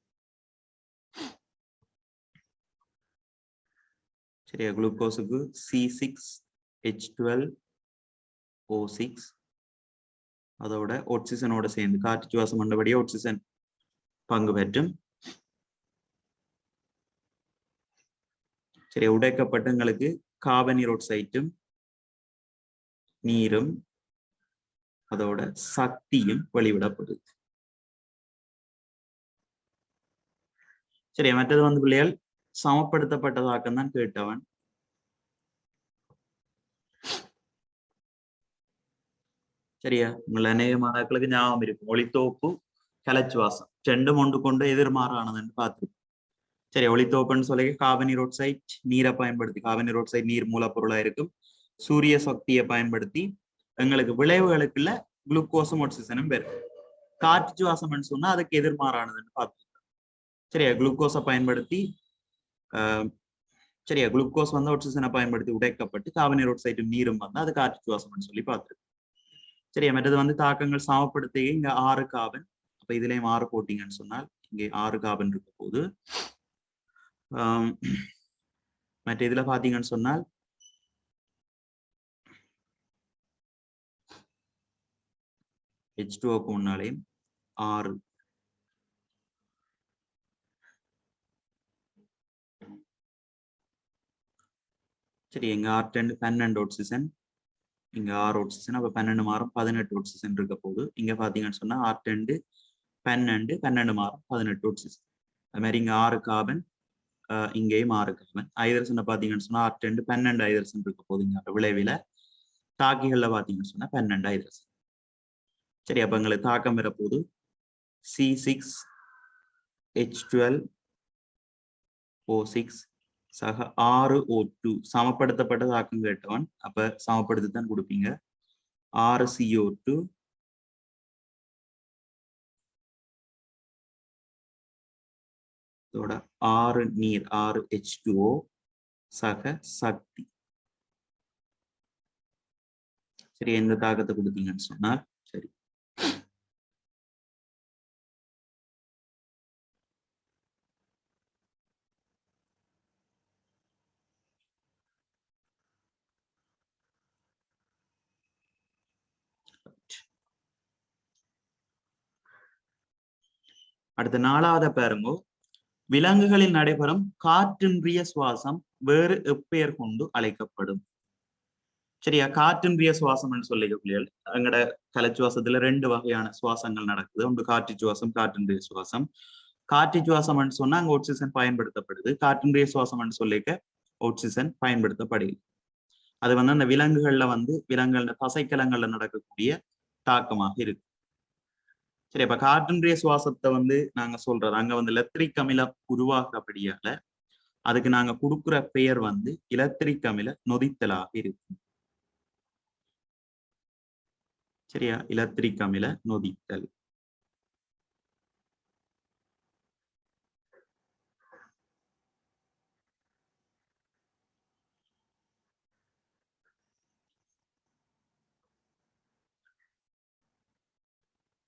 சரியா, குளுக்கோஸுக்கு C6H12O6, அதோட ஆக்சிஜனோட சேர்ந்து காற்று சுவாசம் கொண்டபடியே ஆக்சிஜன் பங்கு பெற்றும். சரி, உடைக்கப்பட்ட எங்களுக்கு கார்பனீரோட்சைட்டும் நீரும் அதோட சக்தியும் வெளிவிடப்படுது. சரி, மற்றது வந்து பிள்ளைகள் சமப்படுத்தப்பட்டதாக்கம் தான் கேட்டவன். சரியா, உங்கள் அநேக மாணாக்களுக்கு ஞாபகம் இருக்கும், ஒளித்தோப்பு கலச்சுவாசம் ரெண்டும் ஒன்று கொண்டு எதிர்மாறானதுன்னு பார்த்துருக்கோம். சரி, ஒளித்தோப்புன்னு சொல்லி கார்பனீரோட்சைட் நீரை பயன்படுத்தி, கார்பனீரோட்சைட் நீர் மூலப்பொருளா இருக்கும், சூரிய சக்தியை பயன்படுத்தி எங்களுக்கு விளைவுகளுக்குள்ள குளுக்கோஸும் ஆக்சிஜனும் பெறும். காற்று சுவாசம்னு சொன்னா அதுக்கு எதிர்மாறானதுன்னு பார்த்துருக்கோம். சரியா, குளுக்கோஸை பயன்படுத்தி சரியா, குளுக்கோஸ் வந்து ஆக்சிஜனை பயன்படுத்தி உடைக்கப்பட்டு கார்பனீரோட்சைட்டும் நீரும் வந்து அது காற்று சுவாசம்னு சொல்லி பார்த்துருக்கோம். சரியா, மற்றது வந்து தாக்கங்கள் சமப்படுத்தி இங்க 6 கார்பன், அப்ப இதுலயும் 6 போட்டீங்கன்னு சொன்னால் இங்கே 6 கார்பன் இருக்க போது. மற்ற இதுல பாத்தீங்கன்னு சொன்னால் H2O முன்னாலேயும் 6. சரி, இங்க R10 12 ஆக்சிஜன், இங்க 6 ஆக்சிஜன், அப்ப 12 மாறும் 18 ஆக்சிஜன் இருக்க போது. இங்க பாத்தீங்கன்னு சொன்னா R10 12 12 மாறும் 18 ஆக்சிஜன். அது மாதிரி இங்க 6 கார்பன், இங்கேயும் 6 கார்பன். ஐதரசனை பாத்தீங்கன்னு சொன்னா R10 12 ஐதரசன் இருக்க போது. இங்க விளைவில தாக்கிகள்ல பாத்தீங்கன்னு சொன்னா 12 ஐதரசன். சரி, அப்ப எங்களுக்கு தாக்கம் வரப்போது C6H12O6 சக 6O2. சமப்படுத்தப்பட்ட தாக்கம் கேட்டவன், அப்ப சமப்படுத்தித்தான் கொடுப்பீங்க. 6CO2 இதோட 6 நீர் 6H2O சக சக்தி. சரி, எந்த தாக்கத்தை கொடுத்தீங்கன்னு சொன்னால் சரி. அடுத்த 4வது பாருங்க, விலங்குகளில் நடைபெறும் காற்றின்றிய சுவாசம் வேறு எப்பெயர் கொண்டு அழைக்கப்படும். சரியா, காற்றின்றிய சுவாசம்னு சொல்லிக்கொள்ளியல் எங்கட கலச்சுவாசத்துல 2 வகையான சுவாசங்கள் நடக்குது. ஒன்று காற்று சுவாசம், காற்றின்றிய சுவாசம். காற்று சுவாசம்னு சொன்னா அங்க ஆக்சிஜன் பயன்படுத்தப்படுது. காற்றின்றிய சுவாசம்னு சொல்லிக்க ஆக்சிஜன் பயன்படுத்தப்படுது. அது வந்து அந்த விலங்குகள்ல வந்து விலங்குகள தசைக்கலங்கள்ல நடக்கக்கூடிய தாக்கமாக இருக்கு. சரி, அப்ப காற்றின்றிய சுவாசத்தை வந்து நாங்க சொல்றது அங்க வந்து லெத்ரிக் அமிலம் உருவாக்கப்படியால அதுக்கு நாங்க கொடுக்குற பெயர் வந்து இலத்திரிக் அமில நொதித்தலாக இருக்கு. சரியா, இலத்திரிக் அமில நொதித்தல்.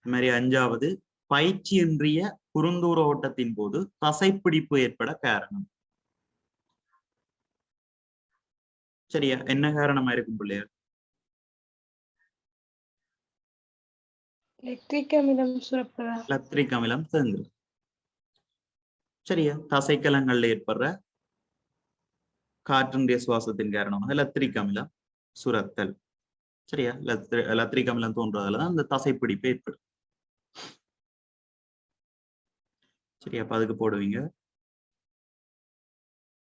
இது மாதிரி 5வது, பயிற்சியின்றிய குறுந்தூர ஓட்டத்தின் போது தசைப்பிடிப்பு ஏற்பட காரணம். சரியா, என்ன காரணமா இருக்கும் பிள்ளையார்? லெக்டிக் அமிலம் சுரப்பதா? லெக்டிக் அமிலம் தேங்குது. சரியா, தசைக்கலங்கள்ல ஏற்படுற காற்றின்றிய சுவாசத்தின் காரணமாக லெக்டிக் அமிலம் சுரத்தல். சரியா, லெக்டிக் அமிலம் தோன்றதாலதான் அந்த தசைப்பிடிப்பு ஏற்படும். சரியா, அப்ப அதுக்கு போடுவீங்க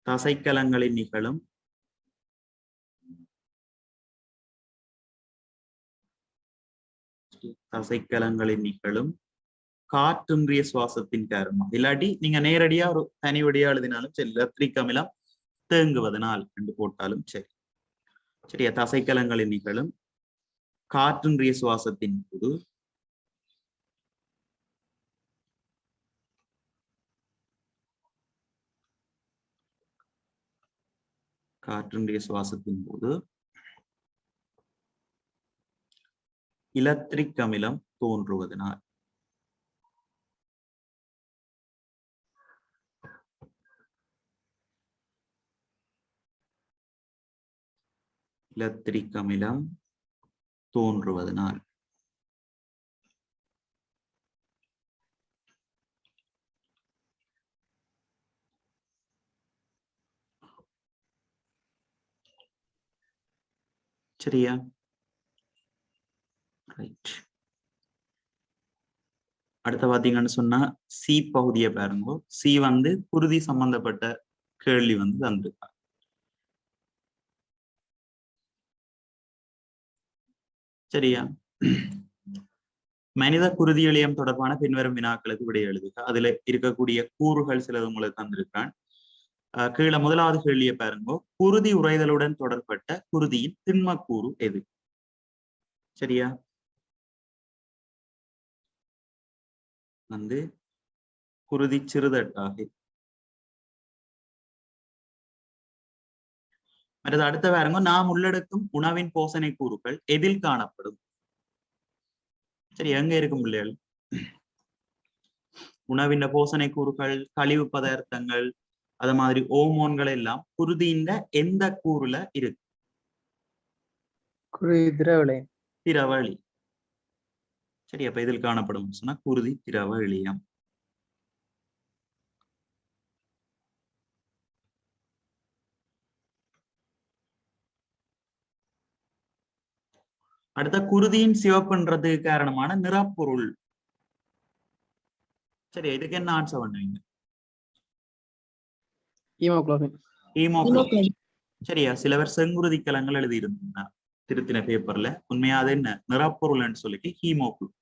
தசைக்கலங்களில் நிகழும் காற்றின்றிய சுவாசத்தின் காரணம். இல்லாட்டி நீங்க நேரடியா ஒரு தனிவடியா எழுதினாலும் சரி, லெக்டிக் அமிலம் தேங்குவதனால் என்று போட்டாலும் சரி. சரியா, தசைக்கலங்களில் நிகழும் காற்றின்றிய சுவாசத்தின் போது இலத்திரிக் அமிலம் தோன்றுவதனால். இலத்திரிக் அமிலம் தோன்றுவதனால். சரியா? ரைட். அடுத்த பாத்தீங்கன்னு சொன்னா சி பகுதியை பாருங்க. சி வந்து குருதி சம்பந்தப்பட்ட கேள்வி வந்து தந்திருக்காங்க. சரியா? மனித குருதி இழையம் தொடர்பான பின்வரும் வினாக்களுக்கு விடை எழுதுக. அதுல இருக்கக்கூடிய கூறுகள் சிலது உங்களுக்கு தந்திருக்கான். கீழே முதலாவது கேள்வியை பாருங்க. குருதி உறைதலுடன் தொடர்பட்ட குருதியின் திண்மக்கூறு எது? சரியா? வந்து குருதி சிறுதட்டாக. அடுத்த பாருங்க. நாம் உள்ளடக்கும் உணவின் போசனை கூறுகள் எதில் காணப்படும்? சரி, எங்க இருக்கும் பிள்ளைகள்? உணவின் போசனை கூறுகள், கழிவு பதார்த்தங்கள், அது மாதிரி ஓமோன்கள் எல்லாம் குருதியின் எந்த கூறுல இருக்கு? குருதி திரவலை. திரவழி. சரி, அப்ப இதில் காணப்படும் சொன்னா குருதி திரவ இழையம். அடுத்த குருதியின் சிவப்புன்றதுக்கு காரணமான நிறப்பொருள். சரி, இதுக்கு என்ன ஆன்சர் பண்ணுவீங்க? ஹீமோகுளோபின். ஹீமோகுளோபின். சரியா? சிலவர் செங்குருதி கலங்கள் எழுதி இருந்தா திருத்தின பேப்பர்ல. உண்மையா அது என்ன நிறப்பொருள்னு சொல்லி ஹீமோகுளோபின்.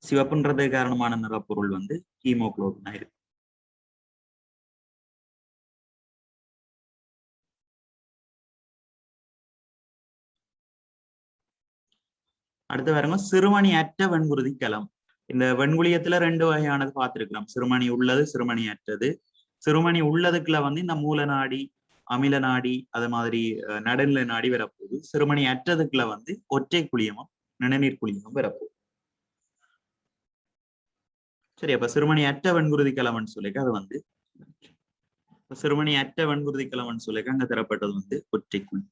சிவப்புன்றதுக்கு காரணமான நிறப்பொருள் வந்து ஹீமோகுளோபின் இருக்கு. அடுத்து பாருங்க, சிறுமணி அற்ற வெண்குருதி கலம். இந்த வெண்குளியத்துல 2 வகையானது பார்த்திருக்கிறோம். சிறுமணி உள்ளது, சிறுமணி அற்றது. சிறுமணி உள்ளதுக்குள்ள வந்து இந்த மூல நாடி, அமில நாடி, அது மாதிரி நடுநிலை நாடி வரப்போகுது. சிறுமணி அற்றதுக்குள்ள வந்து ஒற்றை குளியமும் நிணநீர் குளியமும் வரப்போகுது. சரி, அப்ப சிறுமணி அற்ற வெண்குருதி கலம்னு சொல்லிக்க அது வந்து சிறுமணி அற்ற வெண்குருதி கலம்னு சொல்லிக்க அங்க தரப்பட்டது வந்து ஒற்றை குழி.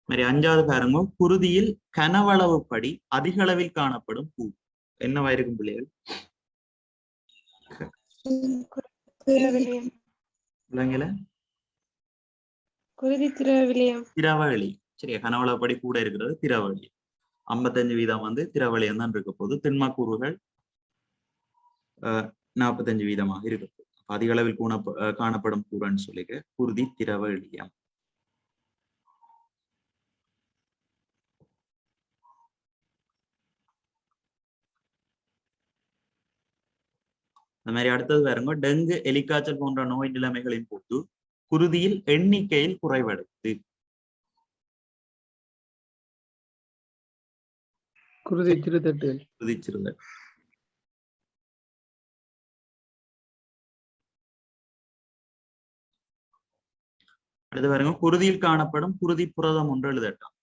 மாதிரி 5வது பாருங்க, குருதியில் கனவளவு படி அதிக அளவில் காணப்படும் பூ என்னவா இருக்கும் பிள்ளைகள்? குருதி திரவலியம். திரவழி. சரியா? கனவளவு படி கூட இருக்கிறது திரவழி. 55% வந்து திரவழியம் தான் இருக்க போது. திண்மக்கூறுகள் 45% இருக்க போகுது. அதிக அளவில் காணப்படும் கூறுன்னு சொல்லிக்க குருதி திரவழியம். அந்த மாதிரி அடுத்தது பாருங்க, டெங்கு, எலிக்காய்ச்சல் போன்ற நோய் நிலைமைகளின் போது குருதியில் எண்ணிக்கையில் குறைவடைந்து. குருதி சிறுதட்டுகள். குருதி சிறுதட்டு. அடுத்து பாருங்க, குருதியில் காணப்படும் குருதி புரதம் ஒன்று எழுதட்டும்.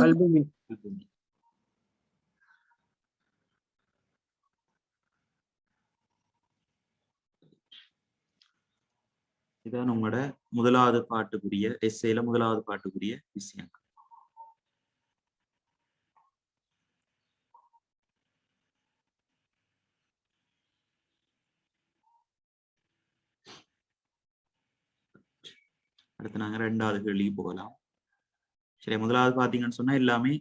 அல்புமின். இதான் உங்களோட முதலாவது பாட்டுக்குரிய எஸ்ஏல முதலாவது பாட்டுக்குரிய விஷயம். அடுத்து நாங்க 2வது கேள்விக்கு போகலாம். சரி, முதலாவது பாத்தீங்கன்னு சொன்னா எல்லாமே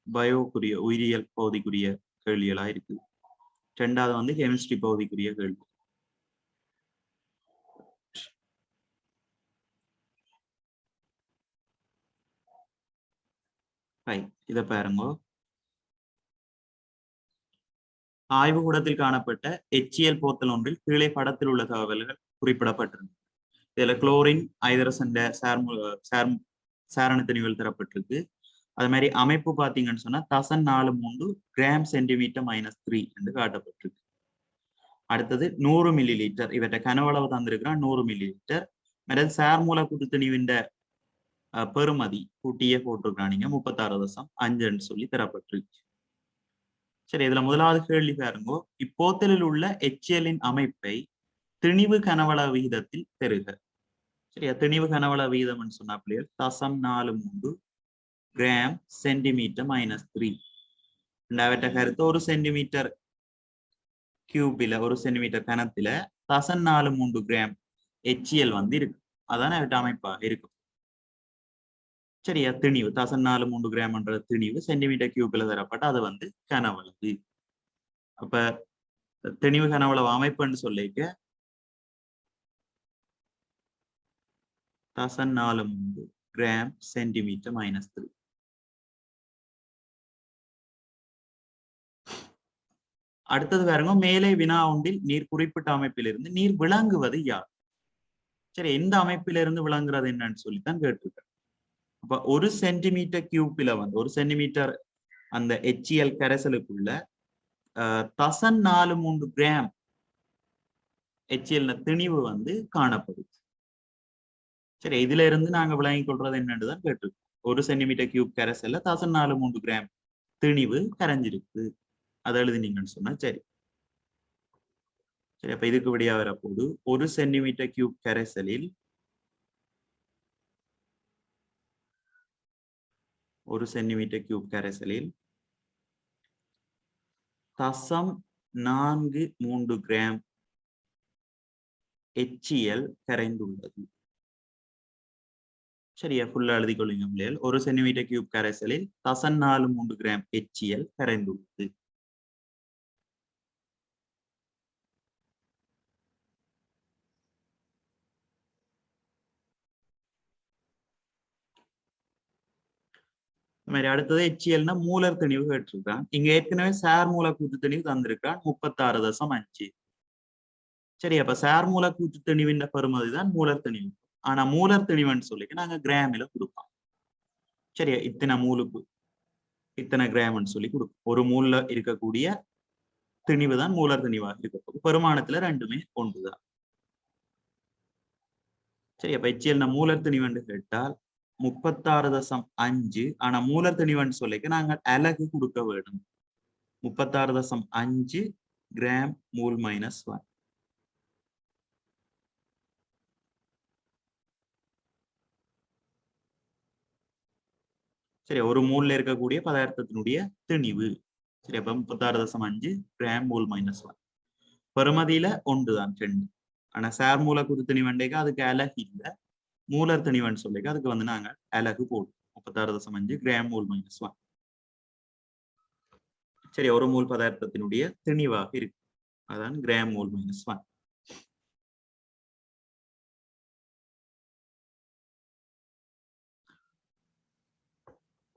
பயோக்குரிய உயிரியல் பகுதிக்குரிய கேள்விகளா இருக்குது. 2வது வந்து கெமிஸ்ட்ரி பகுதிக்குரிய கேள்வி. இத பாருங்க. ஆய்வுக்கூடத்தில் காணப்பட்ட எச்சிஎல் போத்தல் ஒன்றில் கீழே படத்தில் உள்ள தகவல்கள் குறிப்பிடப்பட்டிருக்கு. இதுல குளோரின், ஐதரசன் சாரணத்திணிகள் தரப்பட்டிருக்கு. அது மாதிரி அமைப்பு பாத்தீங்கன்னு சொன்னா 1043 கிராம் சென்டிமீட்டர் -3 என்று காட்டப்பட்டிருக்கு. அடுத்தது 100 மில்லி லிட்டர். இவற்றை கனவளவு தந்திருக்கிறான் 100 மில்லி லிட்டர். சார் மூலக்கூட்டு திணிவின் பெறுமதி கூட்டியே போட்டிருக்காங்க 36.5 சொல்லி பெறப்பட்டிருக்கு. சரி, இதுல முதலாவது கேள்வி பாருங்க. இப்போத்தலில் உள்ள HCl அமைப்பை திணிவு கனவள விகிதத்தில் பெறுக. சரியா, திணிவு கனவள விகிதம் சொன்னா பிள்ளைகள் 0.43 கிராம் சென்டிமீட்டர் -3. ரெண்டாவட்ட கருத்து 1 சென்டிமீட்டர் கியூபில 1 சென்டிமீட்டர் கனத்துல 0.43 கிராம் HCl இருக்கு. அதான் அவட்ட அமைப்பாக இருக்கும். சரியா, திணிவு 0.43 கிராம் என்ற திணிவு சென்டிமீட்டர் கியூபில் தரப்பட்ட அது கனவளவு. அப்ப திணிவு கனவளவு அமைப்புன்னு சொல்லிக்க 0.43 கிராம் சென்டிமீட்டர் -3. அடுத்தது பாருங்க, மேலே வினா ஒன்றில் நீர் குறிப்பிட்ட அமைப்பிலிருந்து நீர் விளங்குவது யார்? சரி, எந்த அமைப்பிலிருந்து விளங்குறது என்னன்னு சொல்லித்தான் கேட்டிருக்கேன். அப்ப 1 சென்டிமீட்டர் கியூபில 1 சென்டிமீட்டர் அந்த HCl கரைசலுக்குள்ள 0.43 கிராம் HCl திணிவு காணப்படுது. சரி, இதுல இருந்து நாங்க விளங்கிக் கொள்றது என்னன்னுதான் கேட்டிருக்கோம். 1 சென்டிமீட்டர் கியூப் கரைசல்ல 0.43 கிராம் திணிவு கரைஞ்சிருக்கு. அதை எழுதினீங்கன்னு சொன்னா சரி. சரி, அப்ப இதுக்கு விடையா வரப்போது 1 சென்டிமீட்டர் கியூப் கரைசலில் 1 சென்டிமீட்டர் கியூப் கரைசலில் 0.43 கிராம் HCl கரைந்துள்ளது. சரியா, ஃபுல்லா எழுதி கொள்ளுங்க பிள்ளைகள். 1 சென்டிமீட்டர் கியூப் கரைசலில் 0.43 கிராம் HCl கரைந்துள்ளது. இந்த மாதிரி அடுத்தது HClனா மூலர் திணிவு கேட்டிருக்கான். இங்க ஏற்கனவே சார் மூல கூட்டு திணிவு தந்திருக்கான் 36.5. சரி, அப்ப சார் மூல கூட்டு திணிவின் பெறுமதிதான் மூலர் திணிவு. ஆனா மூலர் திணிவுன்னு சொல்லிட்டு நாங்க கிராமில கொடுப்போம். சரியா, இத்தனை மூலுக்கு இத்தனை கிராம்னு சொல்லி கொடுப்போம். ஒரு மூல்ல இருக்கக்கூடிய திணிவு தான் மூலர் திணிவாக இருக்க. பெருமானத்துல ரெண்டுமே ஒன்றுதான். சரி, அப்ப HCl மூலர் திணிவன்னு கேட்டால் 36.5. ஆனா மூலர் திணிவன்னு சொல்லிக்க நாங்கள் அலகு கொடுக்க வேண்டும். 36.5 கிராம் மூல் -1. சரி, ஒரு மூல்ல இருக்கக்கூடிய பதார்த்தத்தினுடைய திணிவு. சரி, அப்ப 36.5 கிராம் மூல் -1. பெறுமதியில ஒன்றுதான் 2. ஆனா சார் மூல கூட்டு திணிவண்டைக்கு அதுக்கு அலகு இல்லை. மூலர் திணிவன் சொல்லிக்க அதுக்கு நாங்க அலகு போடுவோம். 36.5 கிராம் மூல் -1. சரி, ஒரு மூல் பதார்த்தத்தினுடைய திணிவாக இருக்கு. அதான் கிராம் மூல் -1.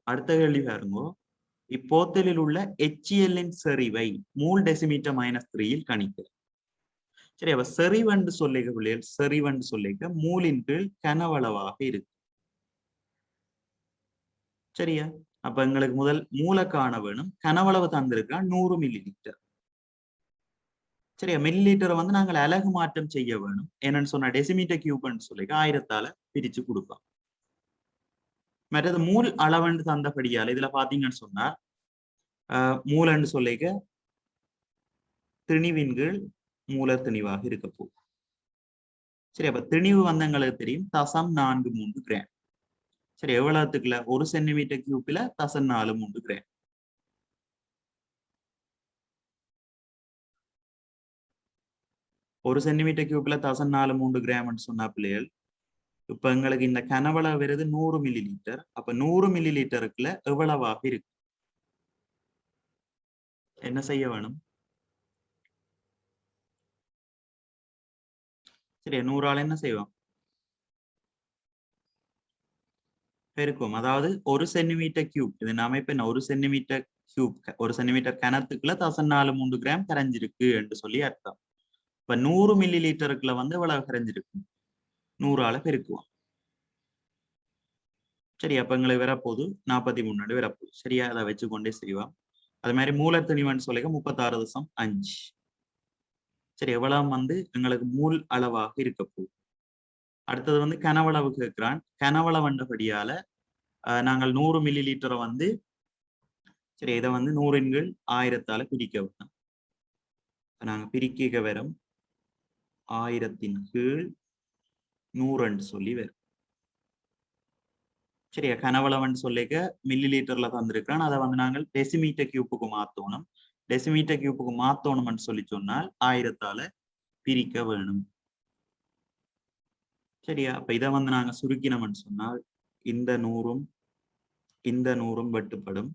அடுத்த கேள்வி பாருங்க. இப்போத்தலில் உள்ள HCl செறிவை மூல் டெசிமீட்டர் -3 கணிக்க. சரி, அப்ப செறிவண்டு சொல்லிக்க பிள்ளைகள், செறிவண்டு சொல்லிக்க மூலின் கீழ் கனவளவாக இருக்கு. சரியா, அப்ப எங்களுக்கு முதல் மூல காண வேணும். கனவளவு தந்திருக்கா 100 மில்லி லிட்டர். சரியா, மில்லி லிட்டரை நாங்கள் அலகு மாற்றம் செய்ய வேணும். என்னன்னு சொன்னா டெசிமீட்டர் கியூப்னு சொல்லிக்க 1000ஆல பிரிச்சு கொடுப்போம். மற்றது மூல் அளவண்டு தந்தபடியால் இதுல பாத்தீங்கன்னு சொன்னா மூலன்னு சொல்லிக்க திணிவின் கீழ் மூல திணிவாக இருக்க போகும். சரி, அப்ப திணிவு எங்களுக்கு தெரியும் 0.43 கிராம். சரி, எவ்வளவுக்குள்ள 1 சென்டிமீட்டர் கியூப்ல 0.43 கிராம். ஒரு சென்டிமீட்டர் கியூப்ல 0.43 கிராம் சொன்னா பிள்ளைகள், இப்ப எங்களுக்கு இந்த கனவளவு வருது 100 மில்லி லிட்டர். அப்ப 100 மில்லி லிட்டருக்குள்ள எவ்வளவாக இருக்கு? என்ன செய்ய வேணும்? சரி, 100ஆல என்ன செய்வோம்? பெருக்கும். அதாவது 1 சென்டிமீட்டர் கியூப், இதன் அமைப்பு என்ன? 1 சென்டிமீட்டர் கியூப், 1 சென்டிமீட்டர் கனத்துக்குள்ள 0.43 கிராம் கரைஞ்சிருக்கு என்று சொல்லி அர்த்தம். இப்ப 100 மில்லி லிட்டருக்குள்ள எவ்வளவு கரைஞ்சிருக்கு? 100ஆல பெருக்குவோம். சரி, அப்ப எங்களுக்கு வரப்போது 43 வரப்போகுது. சரியா, அதை வச்சுக்கொண்டே செய்வோம். அது மாதிரி மூலர் திணிவன் சொல்லிக்க 36.5. சரி, எவ்வளவு எங்களுக்கு மூல் அளவாக இருக்க போகுது? அடுத்தது வந்து கனவளவு கேட்கிறான். கனவளவு வண்டபடியால நாங்கள் 100 மில்லி லிட்டரை வந்து சரி இதை வந்து 100/1000 பிரிக்க வேணும். நாங்க பிரிக்க வரும் 1000/100 சொல்லி வரும். சரியா, கனவளவன் சொல்லிக்க மில்லி லிட்டர்ல தந்திருக்கிறான். அதை வந்து நாங்கள் டெசிமீட்டர் கியூப்புக்கு மாத்தணும். டெசிமீட்டர் கியூப்புக்கு மாத்தணும்னு சொல்லி சொன்னால் 1000 பிரிக்க வேணும். சரியா, அப்ப இதை வந்து நாங்க சுருக்கினோம்னு சொன்னால் இந்த 100ம் இந்த 100ம் வெட்டுப்படும்.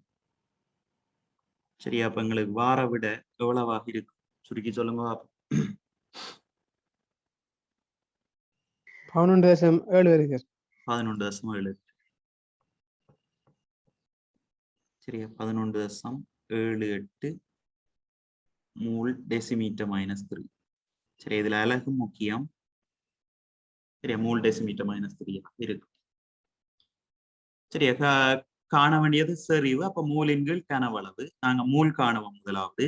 சரியா, அப்ப எங்களுக்கு வார விட எவ்வளவாக இருக்கு சுருக்கி சொல்லுங்க. 11.7 இருக்கு. 11.7. சரியா, 11.78 மூல் டெசிமீட்டர் -3. சரி, இதுல அலகு முக்கியம். சரியா, மூல் டெசிமீட்டர் -3 இருக்கு. சரியா, காண வேண்டியது செறிவு. அப்ப மூலின்கள் கனவளவு நாங்க மூல் காணுவோம். முதலாவது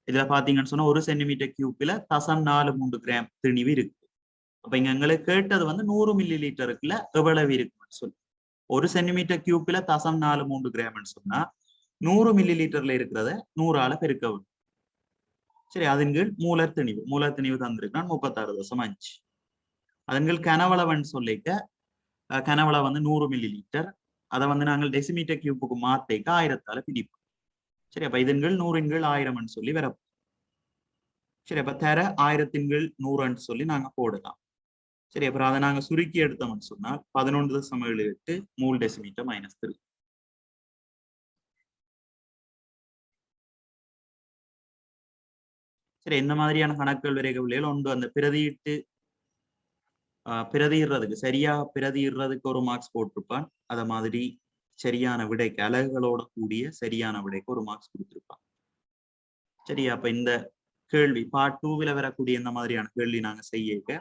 இதுல பாத்தீங்கன்னு சொன்னா 1 சென்டிமீட்டர் கியூப்ல 0.43 கிராம் திணிவு இருக்கு. அப்ப இங்க எங்களுக்கு கேட்டது வந்து 100 மில்லி லிட்டருக்குள்ள எவ்வளவு இருக்குன்னு சொல்லி 1 சென்டிமீட்டர் கியூப்ல 0.43 கிராம்னு சொன்னா 100 மில்லி லிட்டர்ல இருக்கிறத 100ஆல பெருக்க வேண்டும். சரி, அதன் கீழ் மூலர் திணிவு தந்திருக்கான் 36.5. அதன் கீழ் கனவளவன் சொல்லிக்க கனவளவு வந்து 100 மில்லி லிட்டர். அதை வந்து நாங்கள் டெசிமீட்டர் கியூப்புக்கு மாத்தேக்க 1000ஆல பிடிப்போம். சரி, அப்ப இதன் கீழ் 100/1000 சொல்லி வரப்போம். சரி, அப்ப தர 1000/100 சொல்லி நாங்க போடலாம். சரி, அப்புறம் அதை நாங்க சுருக்கி எடுத்தோம்னு சொன்னால் 11.78 மூல் டெசிமீட்டர் -3. சரி, இந்த மாதிரியான கணக்குகள் விரைவில் ஒன்று அந்த பிரதியிடுறதுக்கு சரியா பிரதியிடுறதுக்கு ஒரு மார்க்ஸ் போட்டிருப்பான். அத மாதிரி சரியான விடைக்கு அலகுகளோட கூடிய சரியான விடைக்கு ஒரு மார்க்ஸ் கொடுத்திருப்பான். சரி, அப்ப இந்த கேள்வி பார்ட் 2ல வரக்கூடிய இந்த மாதிரியான கேள்வி நாங்க செய்ய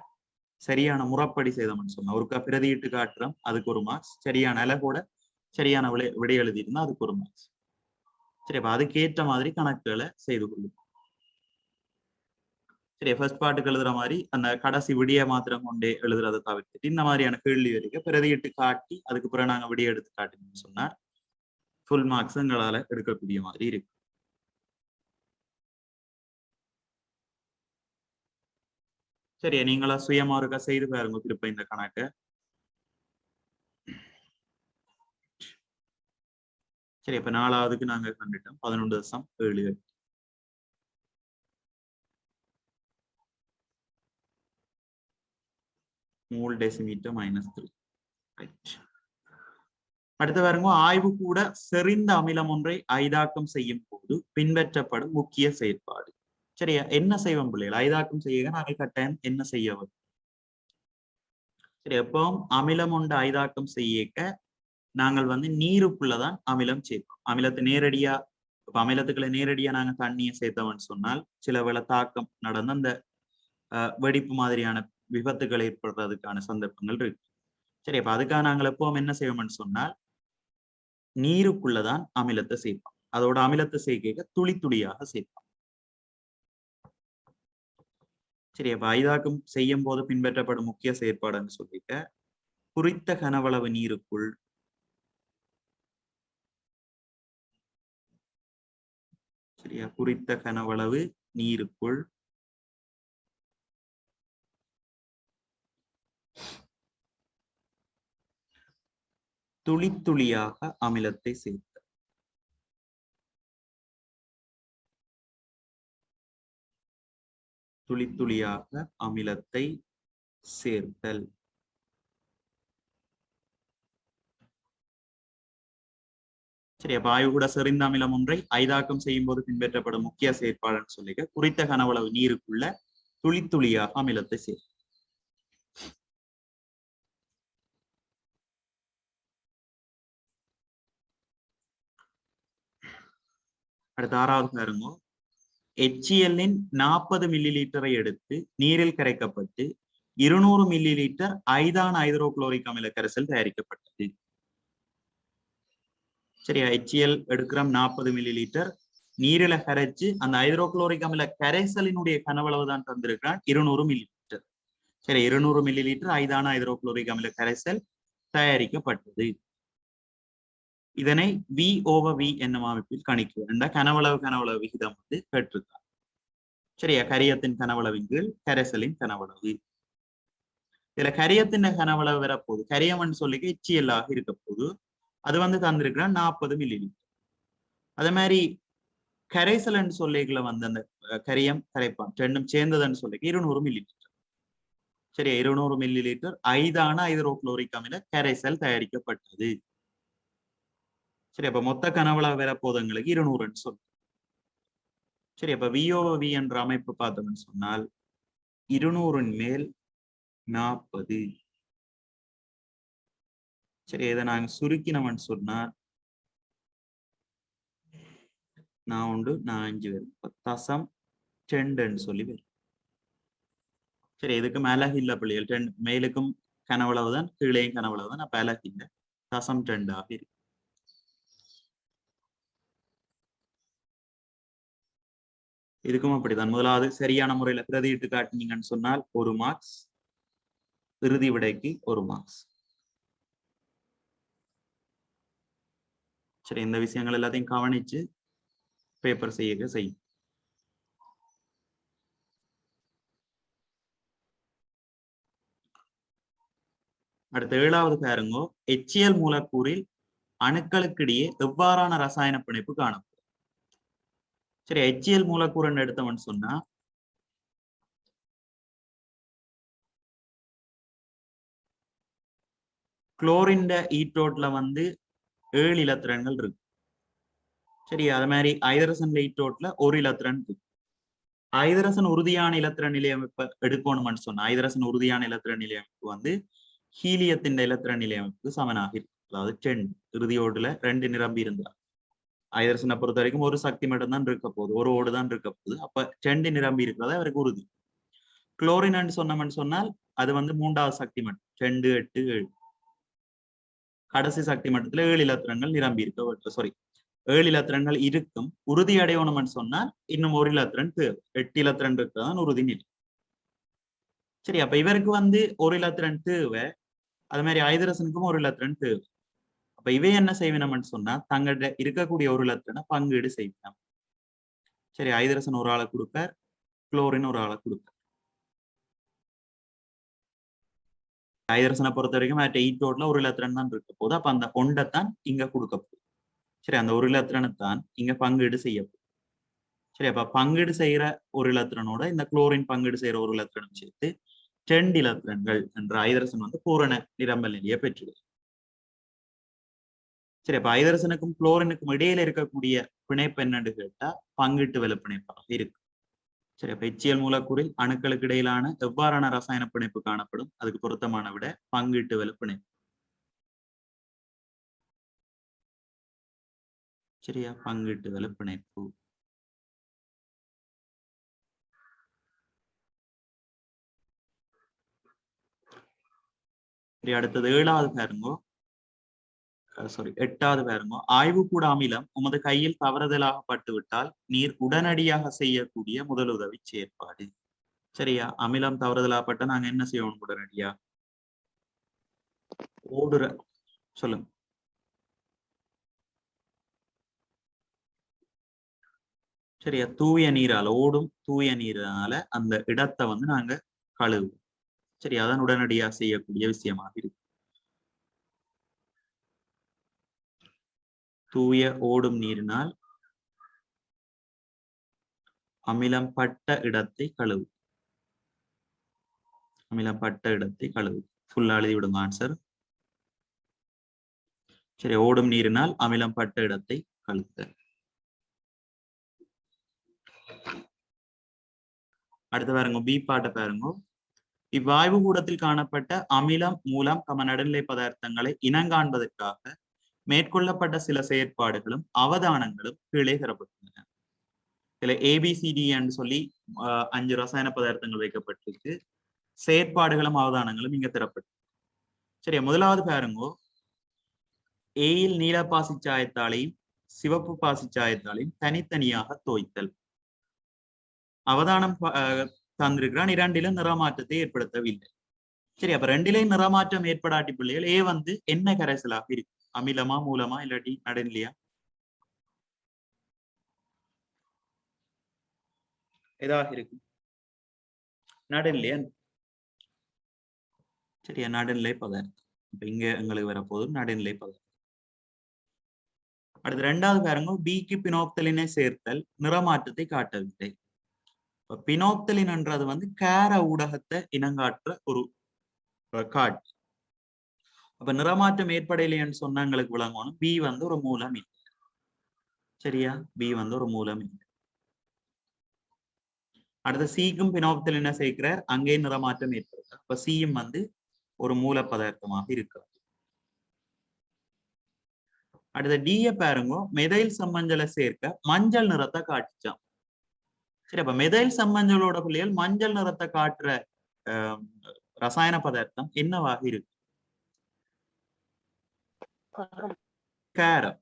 சரியான முறைப்படி செய்தோம்னு சொன்னா ஒருக்கா பிரதியிட்டு காட்டுறோம், அதுக்கு ஒரு மார்க்ஸ். சரியான அலகோட சரியான விடை எழுதியிருந்தா அதுக்கு ஒரு மார்க்ஸ். சரி, அப்ப அதுக்கேற்ற மாதிரி கணக்குகளை செய்து கொள்ளும். சரி, ஃபர்ஸ்ட் பார்ட்டுக்கு எழுதுற மாதிரி அந்த கடைசி விடிய மாத்திரம் கொண்டே எழுதுறதை தவிர்த்துட்டு இந்த மாதிரியான கேள்வி வரைக்கும் பிரதியிட்டு காட்டி அதுக்கு பிறகு நாங்க விடிய எடுத்து காட்டினோம்னு சொன்னா ஃபுல் மார்க்ஸ் எங்களால எடுக்கக்கூடிய மாதிரி இருக்கு. சரி, நீங்களா சுயமா இருக்கா செய்து பாருங்க திருப்ப இந்த கணக்கு. சரி, அப்ப 4வதுக்கு நாங்க கண்டுட்டோம் 11.78. மூல் டெசிமீட்டர் -3. அடுத்து பாருங்க, ஆய்வு கூட செறிந்த அமிலம் ஒன்றை ஐதாக்கம் செய்யும் போது பின்பற்றப்படும் முக்கிய செயற்பாடு. சரியா, என்ன செய்வோம் பிள்ளைகள்? ஐதாக்கம் செய்ய நாங்கள் கட்டாயம் என்ன செய்ய வரும்? சரி, எப்பவும் அமிலம் ஒன்று ஐதாக்கம் செய்யக்க நாங்கள் வந்து நீருக்குள்ளதான் அமிலம் சேர்ப்போம். அமிலத்தை நேரடியா இப்ப அமிலத்துக்களை நேரடியா நாங்க தண்ணியை சேர்த்தோம்னு சொன்னால் சில வேளை தாக்கம் நடந்து அந்த வெடிப்பு மாதிரியான விபத்துகள் ஏற்படுறதுக்கான சந்தர்ப்பங்கள் இருக்கு. சரி, அப்ப அதுக்காக நாங்கள் எப்பவும் என்ன செய்வோம்னு சொன்னால் நீருக்குள்ளதான் அமிலத்தை சேர்ப்போம். அதோட அமிலத்தை சேர்க்க துளி துளியாக சேர்ப்போம். சரி, அப்ப ஐதாக்கம் செய்யும் போது பின்பற்றப்படும் முக்கிய செயற்பாடுன்னு சொல்லிக்க குறித்த கனவளவு நீருக்குள் சரியா குறித்த கனவளவு நீருக்குள் துளி துளியாக அமிலத்தை சேர்த்தல். துளி துளியாக அமிலத்தை சேர்த்தல். சரி, அப்ப ஆய்வு கூட செறிந்த அமிலம் ஒன்றை ஐதாக்கம் செய்யும் போது பின்பற்றப்படும் முக்கிய செயற்பாடுன்னு சொல்லிக்க குறித்த கனவளவு நீருக்குள்ள துளி துளியாக அமிலத்தை சேர்த்தல். அடுத்த 6வது பாருங்க, HCl-இன் 40 மில்லி லிட்டரை எடுத்து நீரில் கரைக்கப்பட்டு 200 மில்லி லிட்டர் ஐதான ஹைட்ரோகுளோரிக் அமில கரைசல் தயாரிக்கப்பட்டது. சரியா, HCl எடுக்கிறோம் 40 மில்லி லிட்டர் நீரில கரைச்சு அந்த ஹைட்ரோகுளோரிக் அமில கரைசலினுடைய கனவளவு தான் தந்திருக்கிறான் 200 மில்லி லிட்டர். சரி 200 மில்லி லிட்டர் ஐதான ஹைட்ரோகுளோரிக் அமில கரைசல் தயாரிக்கப்பட்டது. இதனை V/V என்னும் அமைப்பில் கணிக்க கனவளவு விகிதம் வந்து கேட்டிருக்காங்க. சரியா, கரியத்தின் கனவளவின் கீழ் கரைசலின் கனவளவு. இதுல கரியத்தின் கனவளவு வரப்போகுது, கரியம்னு சொல்லி HCl ஆக இருக்க போது அது வந்து தந்திருக்கிற 40 மில்லி லிட்டர். அதே மாதிரி கரைசல்னு சொல்லிகளை வந்து அந்த கரியம் கரைப்பான் ரெண்டும் சேர்ந்ததுன்னு சொல்லி 200 மில்லி லிட்டர். சரியா, 200 மில்லி லிட்டர் ஐதான ஹைட்ரோகுளோரிக் அமில கரைசல் தயாரிக்கப்பட்டது. சரி, அப்ப மொத்த கனவளவு வரப்போதங்களுக்கு 200ன்னு சொல்றோம். சரி, அப்ப V/V என்ற அமைப்பு பார்த்தோம்னு சொன்னால் 200 மேல் 40. சரி, இதை நாங்க சுருக்கினோம்னு சொன்னால் 4 5 வரும், 10.2 சொல்லி வரும். சரி, இதுக்கு மேல இல்ல பிள்ளைகள், மேலுக்கும் கனவளவு தான் கீழேயும் கனவளவு தான், அப்ப அலகு இல்ல 0.2 ஆக இருக்கு. இதுக்கும் அப்படித்தான். முதலாவது சரியான முறையில பிரதியிட்டு காட்டினீங்கன்னு சொன்னால் 1 மார்க்ஸ், இறுதி விடைக்கு 1 மார்க்ஸ். சரி, இந்த விஷயங்கள் எல்லாத்தையும் கவனிச்சு பேப்பர் செய்யும். அடுத்த 7வது பாருங்க, HCl மூலக்கூறில் அணுக்களுக்கிடையே எவ்வாறான ரசாயன பிணைப்பு காணப்படும். சரி, HCl மூலக்கூறுன்னு எடுத்தவன் சொன்னா குளோரின் ஈட்டோட்ல வந்து 7 இலத்திரன்கள் இருக்கு. சரி, அது மாதிரி ஐதரசன் ஈட்டோட்ல 1 இலத்திரன் இருக்கு. ஐதரசன் உறுதியான இலத்திரன் நிலையமைப்பை எடுக்கணும்னு சொன்னா ஐதரசன் உறுதியான இலத்திரன் நிலையமைப்பு வந்து ஹீலியத்தின் இலத்திரன் நிலையமைப்புக்கு சமனாக இருக்கு. அதாவது 10 இறுதியோடுல 2 நிரம்பி இருந்தார். ஐதரசனை பொறுத்த வரைக்கும் ஒரு சக்தி மட்டும் தான் இருக்க போகுது, ஒரு ஓடு தான் இருக்க போகுது. அப்ப 2 நிரம்பி இருக்கிறதா அவருக்கு உறுதி. குளோரின் சொன்னோம்னு சொன்னால் அது வந்து 3வது சக்தி மட்டும், 2 8 7. கடைசி சக்தி மட்டத்துல 7 இலத்திரன்கள் நிரம்பி இருக்க, சாரி 7 இலத்திரன்கள் இருக்கும். உறுதி அடையணும்னு சொன்னால் இன்னும் 1 இலத்திரன் தேவை, 8 இலத்திரன் இருக்கிறதான் உறுதி நிலை. சரி, அப்ப இவருக்கு வந்து 1 இலத்திரன் தேவை, அது மாதிரி ஐதரசனுக்கும் 1 இலத்திரன் தேவை. அப்ப இவை என்ன செய்வினம்னு சொன்னா தங்கள்கிட்ட இருக்கக்கூடிய 1 இலத்திரனை பங்கீடு செய்வினம். சரி, ஐதரசன் ஒரு ஆளை கொடுப்பார், குளோரின் ஒரு ஆளை கொடுப்பார். ஐதரசனை பொறுத்த வரைக்கும் ஈட்டோட்ல 1 இலத்திரன் தான் இருக்க போது, அப்ப அந்த ஒண்டைத்தான் இங்க கொடுக்க போகுது. சரி, அந்த 1 இலத்திரனைத்தான் இங்க பங்கீடு செய்ய போகுது. சரி, அப்ப பங்கீடு செய்யற 1 இலத்திரனோட இந்த குளோரின் பங்கீடு செய்யற 1 இலத்திரனும் சேர்த்து 2 இலத்திரன்கள் என்ற ஐதரசன் வந்து பூரண நிரம்பல் நிலையை பெற்றுது. சரி, அப்ப ஐதரசனுக்கும் குளோரினுக்கும் இடையில இருக்கக்கூடிய பிணைப்பு என்னன்னு கேட்டா பங்கீட்டு வலு பிணைப்பாக இருக்கு. சரி, அப்ப HCl மூலக்கூறில் அணுக்களுக்கு இடையிலான எவ்வாறான ரசாயன பிணைப்பு காணப்படும், அதுக்கு பொருத்தமான விட பங்கீட்டு வலு பிணைப்பு. சரியா, பங்கீட்டு வலு பிணைப்பு. சரி, அடுத்தது 7வது பாருங்க, சாரி 8வது பாருங்க. ஆய்வுக்கூட அமிலம் உமது கையில் தவறுதலாக பட்டுவிட்டால் நீர் உடனடியாக செய்யக்கூடிய முதலுதவி செயற்பாடு. சரியா, அமிலம் தவறுதலாகப்பட்ட நாங்க என்ன செய்யணும் உடனடியா? ஓடுற சொல்லுங்க. சரியா, தூய நீரால, ஓடும் தூய நீரால அந்த இடத்தை வந்து நாங்க கழுவுவோம். சரி, அதான் உடனடியா செய்யக்கூடிய விஷயமாக இருக்கு. தூய ஓடும் நீரினால் அமிலம் பட்ட இடத்தை கழுவு. அமிலம் பட்ட இடத்தை கழுவு. ஃபுல்லா எழுதி விடுங்க ஆன்சர். சரி, ஓடும் நீரினால் அமிலம் பட்ட இடத்தை கழுவுதல். அடுத்து பாருங்க, பி பாட்டை பாருங்க. இவ்வாய்வு கூடத்தில் காணப்பட்ட அமிலம் மூலம் நடுநிலை பதார்த்தங்களை இனங்காண்பதற்காக மேற்கொள்ளப்பட்ட சில செயற்பாடுகளும் அவதானங்களும் கீழே தரப்பட்டுள்ளன. இதுல ABCD என்று சொல்லி 5 ரசாயன பதார்த்தங்கள் வைக்கப்பட்டிருக்கு. செயற்பாடுகளும் அவதானங்களும் இங்க தரப்பட்டு. சரி, முதலாவது பாருங்க, ஏயில் நீல பாசி சாயத்தாலையும் சிவப்பு பாசி சாயத்தாலையும் தனித்தனியாக தோய்த்தல். அவதானம் தந்திருக்கிறான். இரண்டிலும் நிறமாற்றத்தை ஏற்படுத்தவில்லை. சரி, அப்ப ரெண்டிலையும் நிறமாற்றம் ஏற்படாட்டி பிள்ளைகள் ஏ வந்து என்ன கரைசலாக இருக்கு? அமிலமா, மூலமா, இல்லாட்டி நடுநிலையா? எதாக இருக்கு? நடுநிலையா? சரியா, நடுநிலை பதார்த்தம். இப்ப இங்க எங்களுக்கு வரப்போது நடுநிலை பதார்த்தம். அடுத்து ரெண்டாவது பாருங்க, பிக்கு பினோப்தலினை சேர்த்தல் நிறமாற்றத்தை காட்டவில்லை. பினோப்தலின் என்றது வந்து கேர ஊடகத்தை இனங்காற்ற ஒரு காட்டு. அப்ப நிறமாற்றம் ஏற்படையிலைன்னு சொன்னா எங்களுக்கு விளங்கணும் பி வந்து ஒரு மூலம் இல்லை. சரியா, பி வந்து ஒரு மூலம் இல்லை. அடுத்த சிக்கும் பினோப்தலினை சேர்க்கிறார், அங்கே நிறமாற்றம் ஏற்படுது. அப்ப சியும் வந்து ஒரு மூல பதார்த்தமாக இருக்காது. அடுத்த டிய பாருங்க, மெதைல் சம்மஞ்சலை சேர்க்க மஞ்சள் நிறத்தை காட்டுச்சான். சரி, அப்ப மெதைல் சம்மஞ்சளோட பிள்ளைகள் மஞ்சள் நிறத்தை காட்டுற ரசாயன பதார்த்தம் என்னவாக இருக்கு? காரம்.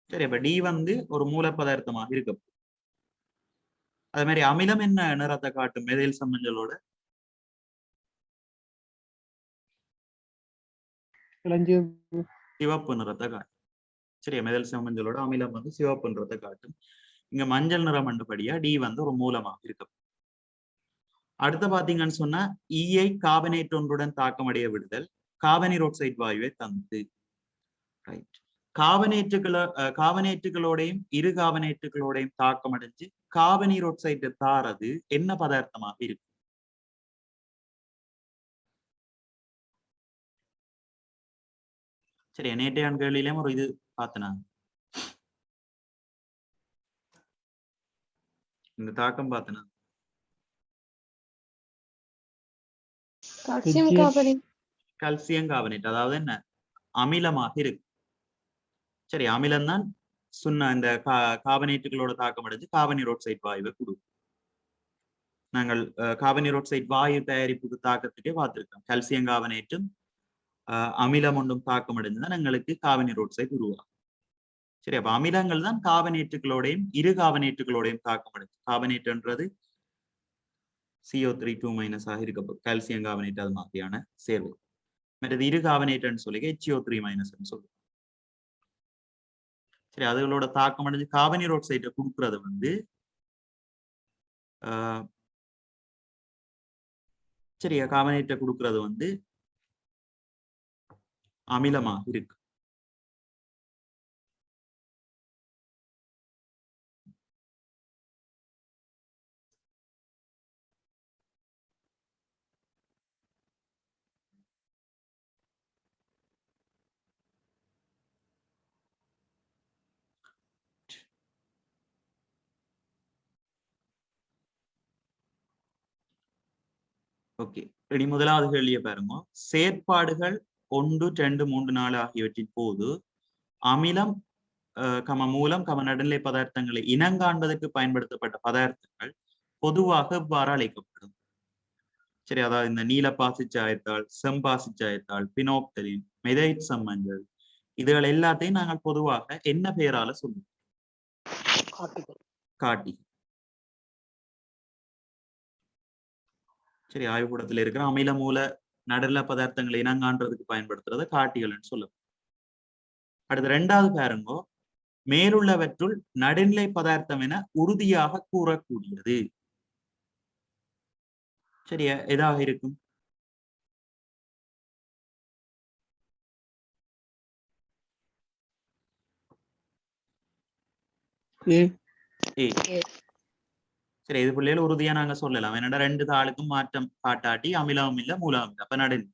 சரி, அப்ப டி வந்து ஒரு மூல பதார்த்தமாக இருக்கு. அதே மாதிரி அமிலம் என்ன நிறத்தை காட்டும் மெதைல் சம்மஞ்சளோட? சிவப்பு நிறத்தை காட்டும். சரியா, மெதைல் சம்மஞ்சளோட அமிலம் வந்து சிவப்பு நிறத்தை காட்டும். இங்க மஞ்சள் நிறம் என்றபடியா டி வந்து ஒரு மூலமாக இருக்கு. அடுத்து பாத்தீங்கன்னு சொன்னா ஈயை கார்பனேட் ஒன்றுடன் தாக்கமடைய விடுதல் கார்பனீரோக்சைடு வாயுவை தந்து. ரைட், கார்பனேட்டுகளோடையும் இரு கார்பனேட்டுகளோடையும் தாக்கம் அடைஞ்சு கார்பனீரோக்சைடு தாரது என்ன பதார்த்தமாக இருக்கு? சரி, நேற்றையான் கேள்வியிலும் ஒரு இது பார்த்தனாங்க, இந்த தாக்கம் பார்த்தனாங்க. Calcium carbonate. கால்சியம் கார்பனேட் அதாவது என்ன அமிலமாக இருக்கு. சரி, அமிலம் தான் சொன்ன இந்த கார்பனேட்டுகளோட தாக்கம் அடைஞ்சு கார்பனீரோக்சைடு வாயுவை கொடுக்கும். நாங்கள் கார்பனீரோக்சைடு வாயு தயாரிப்புக்கு தாக்கத்துக்கே பார்த்திருக்கோம். கால்சியம் கார்பனேட்டும் அமிலம் ஒன்றும் தாக்கம் அடைஞ்சுதான் எங்களுக்கு கார்பனீரோக்சைடு உருவாகும். சரி, அப்ப அமிலங்கள் தான் கார்பனேட்டுகளோடையும் இரு கார்பனேட்டுகளோடையும் தாக்கம் அடைஞ்சு. கார்பனேட்ன்றது CO3 2- ஆக இருக்க கால்சியம் கார்பனேட் அது மாதிரியான சேர்வு. மற்றது இரு கார்பனேட்னு சொல்லி HCO3- சொல்லுவோம். சரி, அதுகளோட தாக்கம் அடைஞ்சு கார்பனீரோக்சைடை கொடுக்கறது வந்து சரியா, கார்பனேட்டை கொடுக்கறது வந்து அமிலமாக இருக்கு. Okay, ready. முதலாவது கேள்வியை பாருங்க, செயற்பாடுகள் 1, 2, 3, 4 ஆகியவற்றின் போது அமிலம் மூலம் நடுநிலை பதார்த்தங்களை இனங்காண்பதற்கு பயன்படுத்தப்பட்ட பதார்த்தங்கள் பொதுவாக இவ்வாறு அழைக்கப்படும். சரி, அதாவது இந்த நீல பாசிச்சாயத்தாள், செம்பாசிச்சாயத்தாள், பினோப்தலின், மெதைல் சம்மஞ்சள், இதுகள் எல்லாத்தையும் நாங்கள் பொதுவாக என்ன பெயரால சொல்லுவோம்? காட்டி. சரி, ஆய்வுக்கூடத்தில் இருக்கிற அமில மூல நடுநிலை பதார்த்தங்களை இனங்காண்றதுக்கு பயன்படுத்துறத காட்டிகள்னு சொல்லுவோம். அடுத்து ரெண்டாவது பாருங்க, மேலுள்ளவற்றுள் நடுநிலை பதார்த்தம் என உறுதியாக கூறக்கூடியது சரியா எதாக இருக்கும்? சரி, இது பிள்ளைகள் உறுதியா நாங்க சொல்லலாம். என்னடா ரெண்டு தாளுக்கும் மாற்றம் காட்டாட்டி அமிலமும் இல்ல மூலமும் இல்ல. அப்ப நடுநிலை.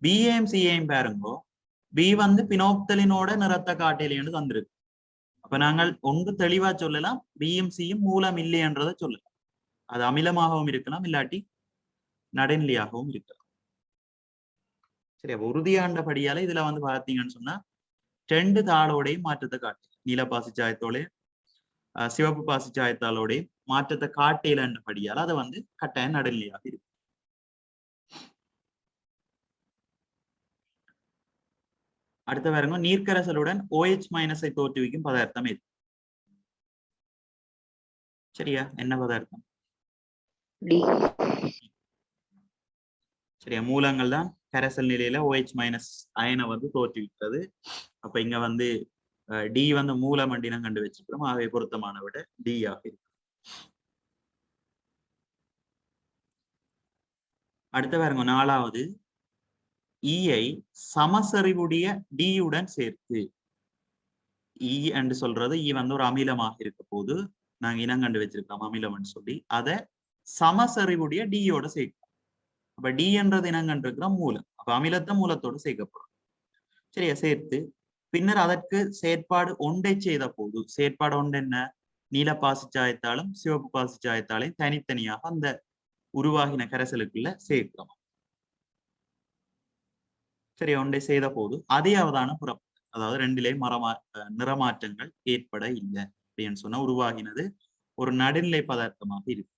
பிஏம் சிஏம் பாருங்கோ, பி வந்து பினோப்தலினோட நிறத்த காட்டிலேன்னு தந்திருக்கு. அப்ப நாங்கள் ஒன்று தெளிவா சொல்லலாம், பியும் சியும் மூலம் இல்லைன்றதை சொல்லலாம். அது அமிலமாகவும் இருக்கலாம், இல்லாட்டி நடுநிலையாகவும் இருக்கலாம். சரி, அப்ப உறுதியாண்டபடியால இதுல வந்து பார்த்தீங்கன்னு சொன்னா 2 தாளோடையும் மாற்றத்தை காட்டு. நீல பாசிச்சாயத்தோடையும் சிவப்பு பாசிச்சாயத்தாளோடையும் மாற்றத்தை காட்டலன்றபடியால் அதை வந்து கட்டாயம் நடுநிலையாக இருக்கு. அடுத்த பாருங்க, நீர்க்கரசலுடன் OH- தோற்றுவிக்கும் பதார்த்தம் எது? சரியா, என்ன பதார்த்தம்? டி. சரியா, மூலங்கள் தான் கரைசல் நிலையில OH மைனஸ் அயனை வந்து தோற்றுவிக்கிறது. அப்ப இங்க வந்து டி வந்து மூல மண்டினம் கண்டு வச்சிருக்கிறோம். ஆகவே பொருத்தமான விட டி ஆக இருக்கு. அடுத்த பாருங்க, 4வது ஈயை சமசரிவுடைய டியுடன் சேர்த்து. ஈ என்று சொல்றது ஈ வந்து ஒரு அமிலமாக இருக்க போது நாங்க இனம் கண்டு வச்சிருக்கோம் அமிலம்னு சொல்லி, அதை சமசரிவுடைய டியோட சேர்க்கிறோம். அப்ப டி என்றது இனம் கண்டிருக்கிறோம் மூலம். அப்ப அமிலத்தை மூலத்தோடு சேர்க்கப்படுறோம். சரியா, சேர்த்து பின்னர் அதற்கு செயற்பாடு ஒன்றை செய்த போது, செயற்பாடு ஒன்று என்ன, நீல பாசிச்சாயத்தாலும் சிவப்பு பாசிச்சாயத்தாலையும் தனித்தனியாக அந்த உருவாகின கரைசலுக்குள்ள சேர்க்கிறோம். சரி, ஒன்றை செய்த போது அதே அவதான புறப்படும். அதாவது ரெண்டிலே நிறமாற்றங்கள் ஏற்பட இல்லை அப்படின்னு சொன்னா உருவாகினது ஒரு நடுநிலை பதார்த்தமாக இருக்கு.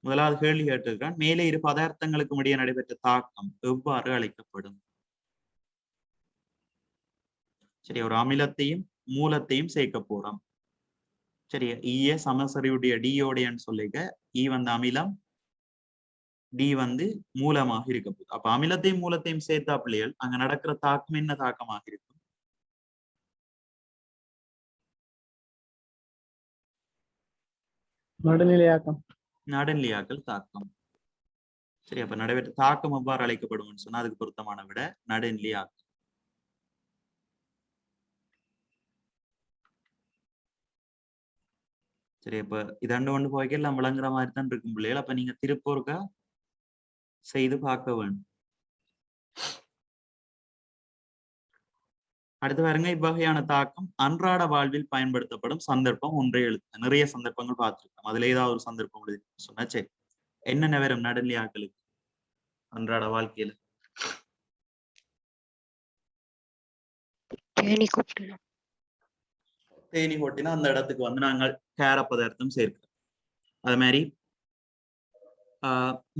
முதலாவது கேள்வி கேட்டிருக்கான், மேலே இரு பதார்த்தங்களுக்கும் இடையே நடைபெற்ற தாக்கம் எவ்வாறு அழைக்கப்படும்? சரி, ஒரு அமிலத்தையும் மூலத்தையும் சேர்க்க போறோம். சரியா, ஈய சமசரிவுடைய டியோடையன்னு சொல்லிக்க ஈ வந்து அமிலம், டி வந்து மூலமாக இருக்க போகுது. அப்ப அமிலத்தையும் மூலத்தையும் சேர்த்தா பிள்ளைகள் அங்க நடக்கிற தாக்கம் என்ன தாக்கமாக இருக்கும்? நடுநிலையாக்கம். நடுநிலையாக்கல் தாக்கம். சரி, அப்ப நடைபெற்ற தாக்கம் எவ்வாறு அழைக்கப்படும் சொன்னா அதுக்கு பொருத்தமான விட நடுநிலையாக்கல். சரி, அப்ப இதண்டு கொண்டு போய்க்க எல்லாம் விளங்குற மாதிரி தான் இருக்கும் பிள்ளைகள். அப்ப நீங்க திருப்பூருக்கா செய்து பார்க்க வேண்டும். அடுத்து பாருங்க, இவ்வகையான தாக்கம் அன்றாட வாழ்வில் பயன்படுத்தப்படும் சந்தர்ப்பம் ஒன்றை எழுத்து. நிறைய சந்தர்ப்பங்கள் பார்த்திருக்கோம். அதுல ஏதாவது ஒரு சந்தர்ப்பம் எழுதி சொன்னா சரி. என்னென்ன வரும் நடுநிலையாக்கலுக்கு அன்றாட வாழ்க்கையில? தேனி கொட்டணும். தேனி கொட்டினா அந்த இடத்துக்கு வந்து நாங்கள் கேர பதார்த்தம் சேர்க்கிறோம். அது மாதிரி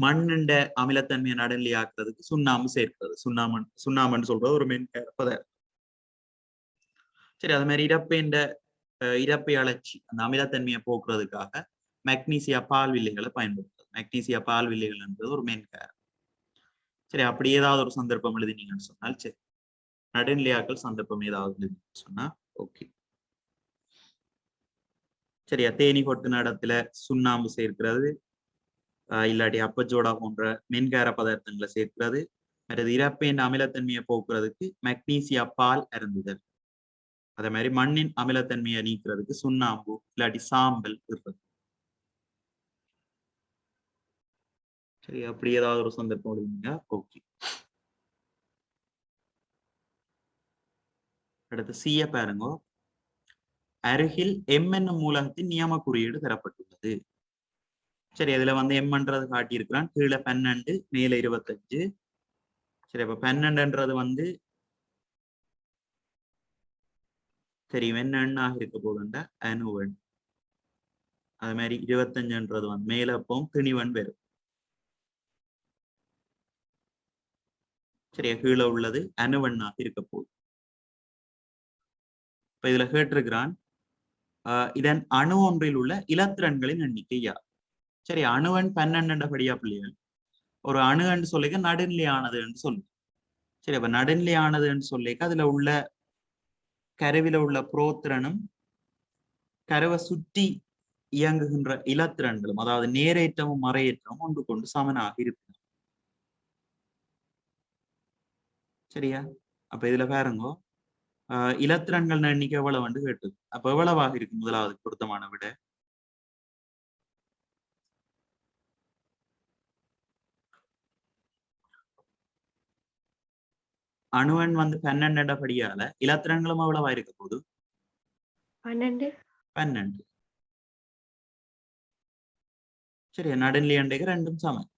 மண்ணுண்ட அமிலத்தன்மையை நடுநிலையாக்குறதுக்கு சுண்ணாம்பு சேர்க்கிறது. சுண்ணாம்புன்னு சொல்றது ஒரு மென் கேர பதார்த்தம். சரி, அது மாதிரி இறப்பை அழற்சி அந்த அமிலத்தன்மையை போக்குறதுக்காக மெக்னீசியா பால் வில்லைகளை பயன்படுத்துறது. மெக்னீசியா பால் வில்லைகள் என்பது ஒரு மென் கேர. சரி, அப்படி ஏதாவது ஒரு சந்தர்ப்பம் எழுதினீங்கன்னு சொன்னால் சரி. நடுநிலையாக்கல் சந்தர்ப்பம் ஏதாவது எழுதினீங்கன்னு சொன்னா ஓகே. சரியா, தேனி கொட்டின இடத்துல சுண்ணாம்பு சேர்க்கிறது, இல்லாட்டி அப்பச்சோடா போன்ற மென்கார பதார்த்தங்களை சேர்க்கிறது. மற்றது இறப்பையின் அமிலத்தன்மையை போக்குறதுக்கு மெக்னீசியா பால் அருந்துதல். அதே மாதிரி மண்ணின் அமிலத்தன்மையை நீக்கிறதுக்கு சுண்ணாம்பு இல்லாட்டி சாம்பல் இருக்கிறது. சரி, அப்படி ஏதாவது ஒரு சந்தர்ப்பம் எழுதுங்க ஓகே. அடுத்து சிய பாருங்க, அருகில் எம் என்னும் மூலகத்தின் நியம குறியீடு தரப்பட்டுள்ளது. சரி, அதுல வந்து எம்ன்றது காட்டியிருக்கிறான், கீழே 12 மேல 25. சரி, அப்ப 12ன்றது வந்து தெரியும் என்ன எண்ணாக இருக்க போகுதுன்ற அணுவெண். அது மாதிரி 25ன்றது வந்து மேல எப்பவும் திணிவன் வரும். சரியா, கீழே உள்ளது அணுவெண்ணாக இருக்க போகுது. இப்ப இதுல கேட்டிருக்கிறான், இதன் அணு ஒன்றில் உள்ள இலத்திரன்களின் எண்ணிக்கை யார்? சரி, அணுவன் 12 படியா பிள்ளைகள். ஒரு அணு என்று சொல்லிக்க நடுநிலையானது என்று சொல்லு. சரி, அப்ப நடுநிலையானது என்று சொல்லிக்க அதுல உள்ள கருவில உள்ள புரோத்திரனும் கருவை சுற்றி இயங்குகின்ற இலத்திரன்களும், அதாவது நேரேற்றமும் மறையேற்றமும் ஒன்று கொண்டு சமனாக இருக்கும். சரியா, அப்ப இதுல பாருங்க, இலத்திரன்கள் எண்ணிக்கை எவ்வளவு வந்து கேட்டது. அப்ப எவ்வளவாக இருக்கு முதலாவது பொருத்தமான விட? அணுவன் வந்து 12 படியால இலத்திரன்களும் எவ்வளவா இருக்க போது? 12. சரி, நடுநிலை எண்ணிக்கை ரெண்டும் சமம்.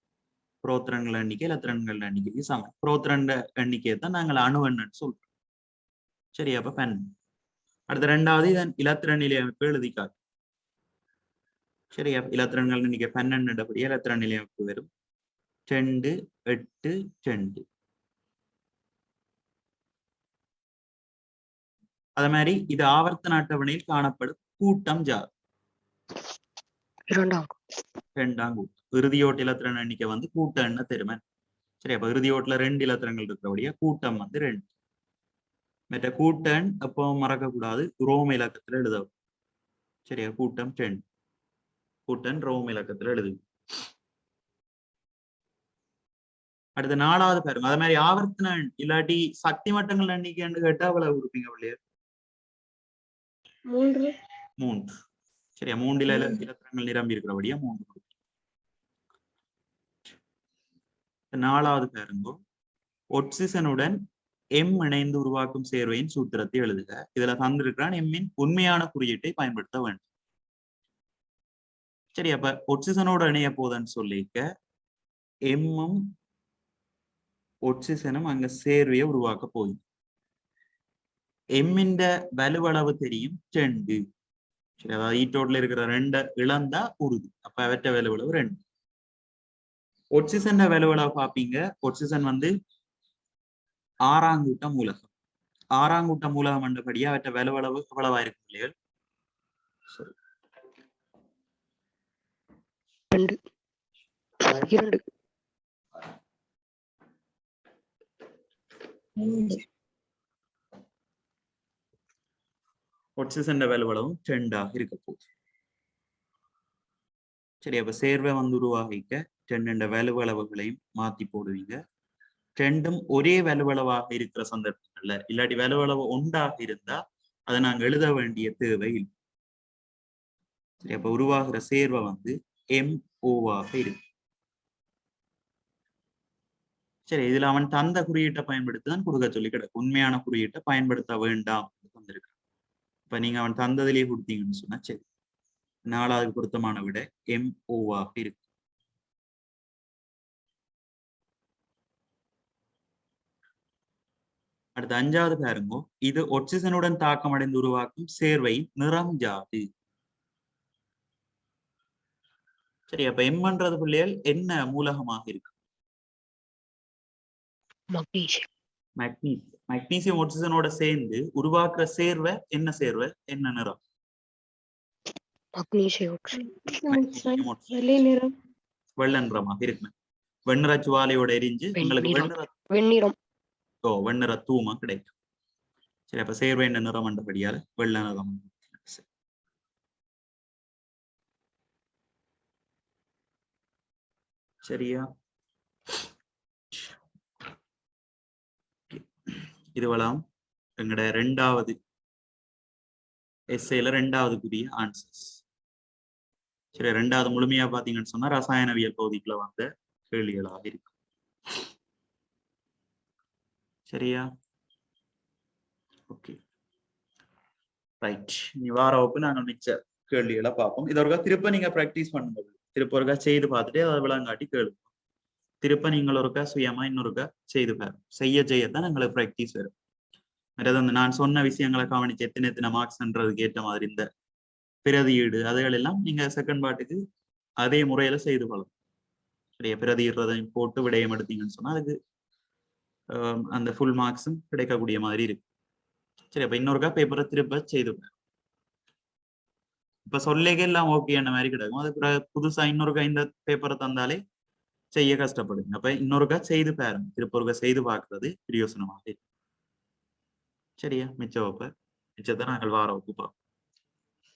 புரோத்திரன்கள் எண்ணிக்கை இலத்திரன்கள் எண்ணிக்கைக்கு சமம். புரோத்திரன் எண்ணிக்கையை தான் நாங்கள் அணுவன்னு சொல்றோம். சரி, அப்ப 12. அடுத்த ரெண்டாவது இதன் இலத்திரன் நிலையமைப்பு எழுதிக்காரு. சரியா, இலத்திரன்கள் எண்ணிக்கை 12 படியா இலத்திரன் நிலையமைப்பு வரும் 2, 8, 2. அதே மாதிரி இது ஆவர்த்தன அட்டவணையில் காணப்படும் கூட்டம் ஜார். 2ஆம். ரெண்டாம் கூட்டு. இறுதியோட்டு இலத்திரன் எண்ணிக்கை வந்து கூட்ட எண்ண தெருமன். சரி, அப்ப இறுதியோட்டுல 2 இலத்திரங்கள் இருக்கிறபடியா கூட்டம் வந்து 2. மற்ற கூட்டன் அப்போ மறக்கக்கூடாது, ரோம இலக்கத்துல எழுதவும். சரியா, கூட்டம் 10. கூட்டன் ரோம இலக்கத்துல எழுது. அடுத்த 4வது பாருங்க, அதே மாதிரி ஆவர்த்தன இல்லாட்டி சக்தி மட்டங்கள் எண்ணிக்கைன்னு கேட்டா அவ்வளவு கொடுப்பீங்க பிள்ளையர்? 3. 3. சரியா, 3 இலத்திரங்கள் நிரம்பி இருக்கிறபடியா 3 கொடுப்பீங்க. 4வது பாருங்க, ஒட்சிசனுடன் M இணைந்து உருவாக்கும் சேர்வையின் சூத்திரத்தை எழுதுக. இதுல தந்திருக்கிறான் எம்மின் உண்மையான குறியீட்டை பயன்படுத்த வேண்டும். சரி, அப்ப ஒட்சிசனோட இணைய போதன்னு சொல்லிக்க எம்மும் ஒட்சிசனும் அங்க சேர்வையை உருவாக்க போகுது. எம்மின் வலுவளவு தெரியும் 2. சரி, அதாவது ஈட்டோட்ல இருக்கிற 2 இழந்தா உறுதி. அப்ப அவற்ற வலுவளவு 2. ஒட்சிசன் வலுவளவு பாப்பீங்க. ஒட்சிசன் வந்து 6ஆம் கூட்ட மூலகம். 6ஆம் கூட்ட மூலகம் என்றபடியா அவற்ற வலுவளவு எவ்வளவா இருக்கு இல்லையா? 2. ஒட்சிசன் வலுவளவும் 2ஆக இருக்க போகுது. சரி, அப்ப சேர்வை வந்து உருவாகிக்க 2 வலுவளவுகளையும் மாத்தி போடுவீங்க. 2ம் ஒரே வலுவளவாக இருக்கிற சந்தர்ப்பங்கள்ல, இல்லாட்டி வலுவளவு ஒன்றாக இருந்தா அதை நாங்க எழுத வேண்டிய தேவை இல்லை. சரி, அப்ப உருவாகிற சேர்வை வந்து MOவாக இருக்கு. சரி, இதுல அவன் தந்த குறியீட்டை பயன்படுத்தி தான் கொடுக்க சொல்லி கிடக்கு. உண்மையான குறியீட்டை பயன்படுத்த வேண்டாம் தந்திருக்கு. இப்ப நீங்க அவன் தந்ததிலேயே கொடுத்தீங்கன்னு சொன்னா சரி, 4வது பொருத்தமான விட MOவாக இருக்கு. அடுத்த 5வது பாருங்க, இது ஒட்சிசனுடன் தாக்கம் அடைந்து உருவாக்கும் சேர்வையின் நிறம் யாது? சரி, அப்ப எம்ன்றது பிள்ளைகள் என்ன மூலகமாக இருக்கு? மக்னீசியம் ஒட்சிசனோட சேர்ந்து உருவாக்குற சேர்வை என்ன சேர்வை, என்ன நிறம்? வெள்ளை நிறமாக இருக்கு. வெண்ணிற சுவாலையோட எரிஞ்சு உங்களுக்கு வெண்ணிற தூமா கிடைக்கும். சரி, அப்ப சேர்வை என்ன நிறம் என்றபடியால வெள்ளை நிறம். சரியா, இதுவெல்லாம் எங்கட 2வது எஸ்ஏல 2வதுக்குரிய ஆன்சர்ஸ். சரி, 2வது முழுமையா பாத்தீங்கன்னு சொன்னா ரசாயனவியல் பகுதிக்குள்ள வந்த கேள்விகளாக இருக்கு. சரியா, ஓகே ரைட். நீ வார வகுப்பு நாங்கள் மிச்ச கேள்விகளை பார்ப்போம். இதை ஒருக்கா திருப்ப நீங்க பிராக்டிஸ் பண்ணும்போது திருப்ப ஒருக்கா செய்து பார்த்துட்டு அதை விளங்காட்டி கேளுங்க. திருப்ப நீங்கள் ஒருக்கா சுயமா இன்னொருக்கா செய்து பாருங்க. செய்யத்தான் எங்களுக்கு பிராக்டிஸ் வரும். அதாவது அந்த நான் சொன்ன விஷயங்களை கவனிச்சு எத்தனை மார்க்ஸ்ன்றதுக்கு ஏற்ற மாதிரி இந்த பிரதியீடு அதுகள் எல்லாம் நீங்க செகண்ட் பார்ட்டுக்கு அதே முறையில செய்து கொள்ளலாம். சரியா, பிரதியிடுறதையும் போட்டு விடயம் எடுத்தீங்கன்னு சொன்னா அதுக்கு அந்த ஃபுல் மார்க்ஸும் கிடைக்கக்கூடிய மாதிரி இருக்கு. சரி, அப்ப இன்னொருக்கா பேப்பரை திருப்ப செய்து இப்ப சொல்லேக எல்லாம் ஓகே அந்த மாதிரி கிடைக்கும். அது புதுசா இன்னொருக்கா இந்த பேப்பரை தந்தாலே செய்ய கஷ்டப்படுங்க. அப்ப இன்னொருக்கா செய்து பாருங்க. திருப்ப ஒருக்கா செய்து பார்க்கறது பிரயோசனமாக. சரியா, மிச்ச வகுப்பை மிச்சத்தை நாங்கள் வார வகுப்பு பார்ப்போம்.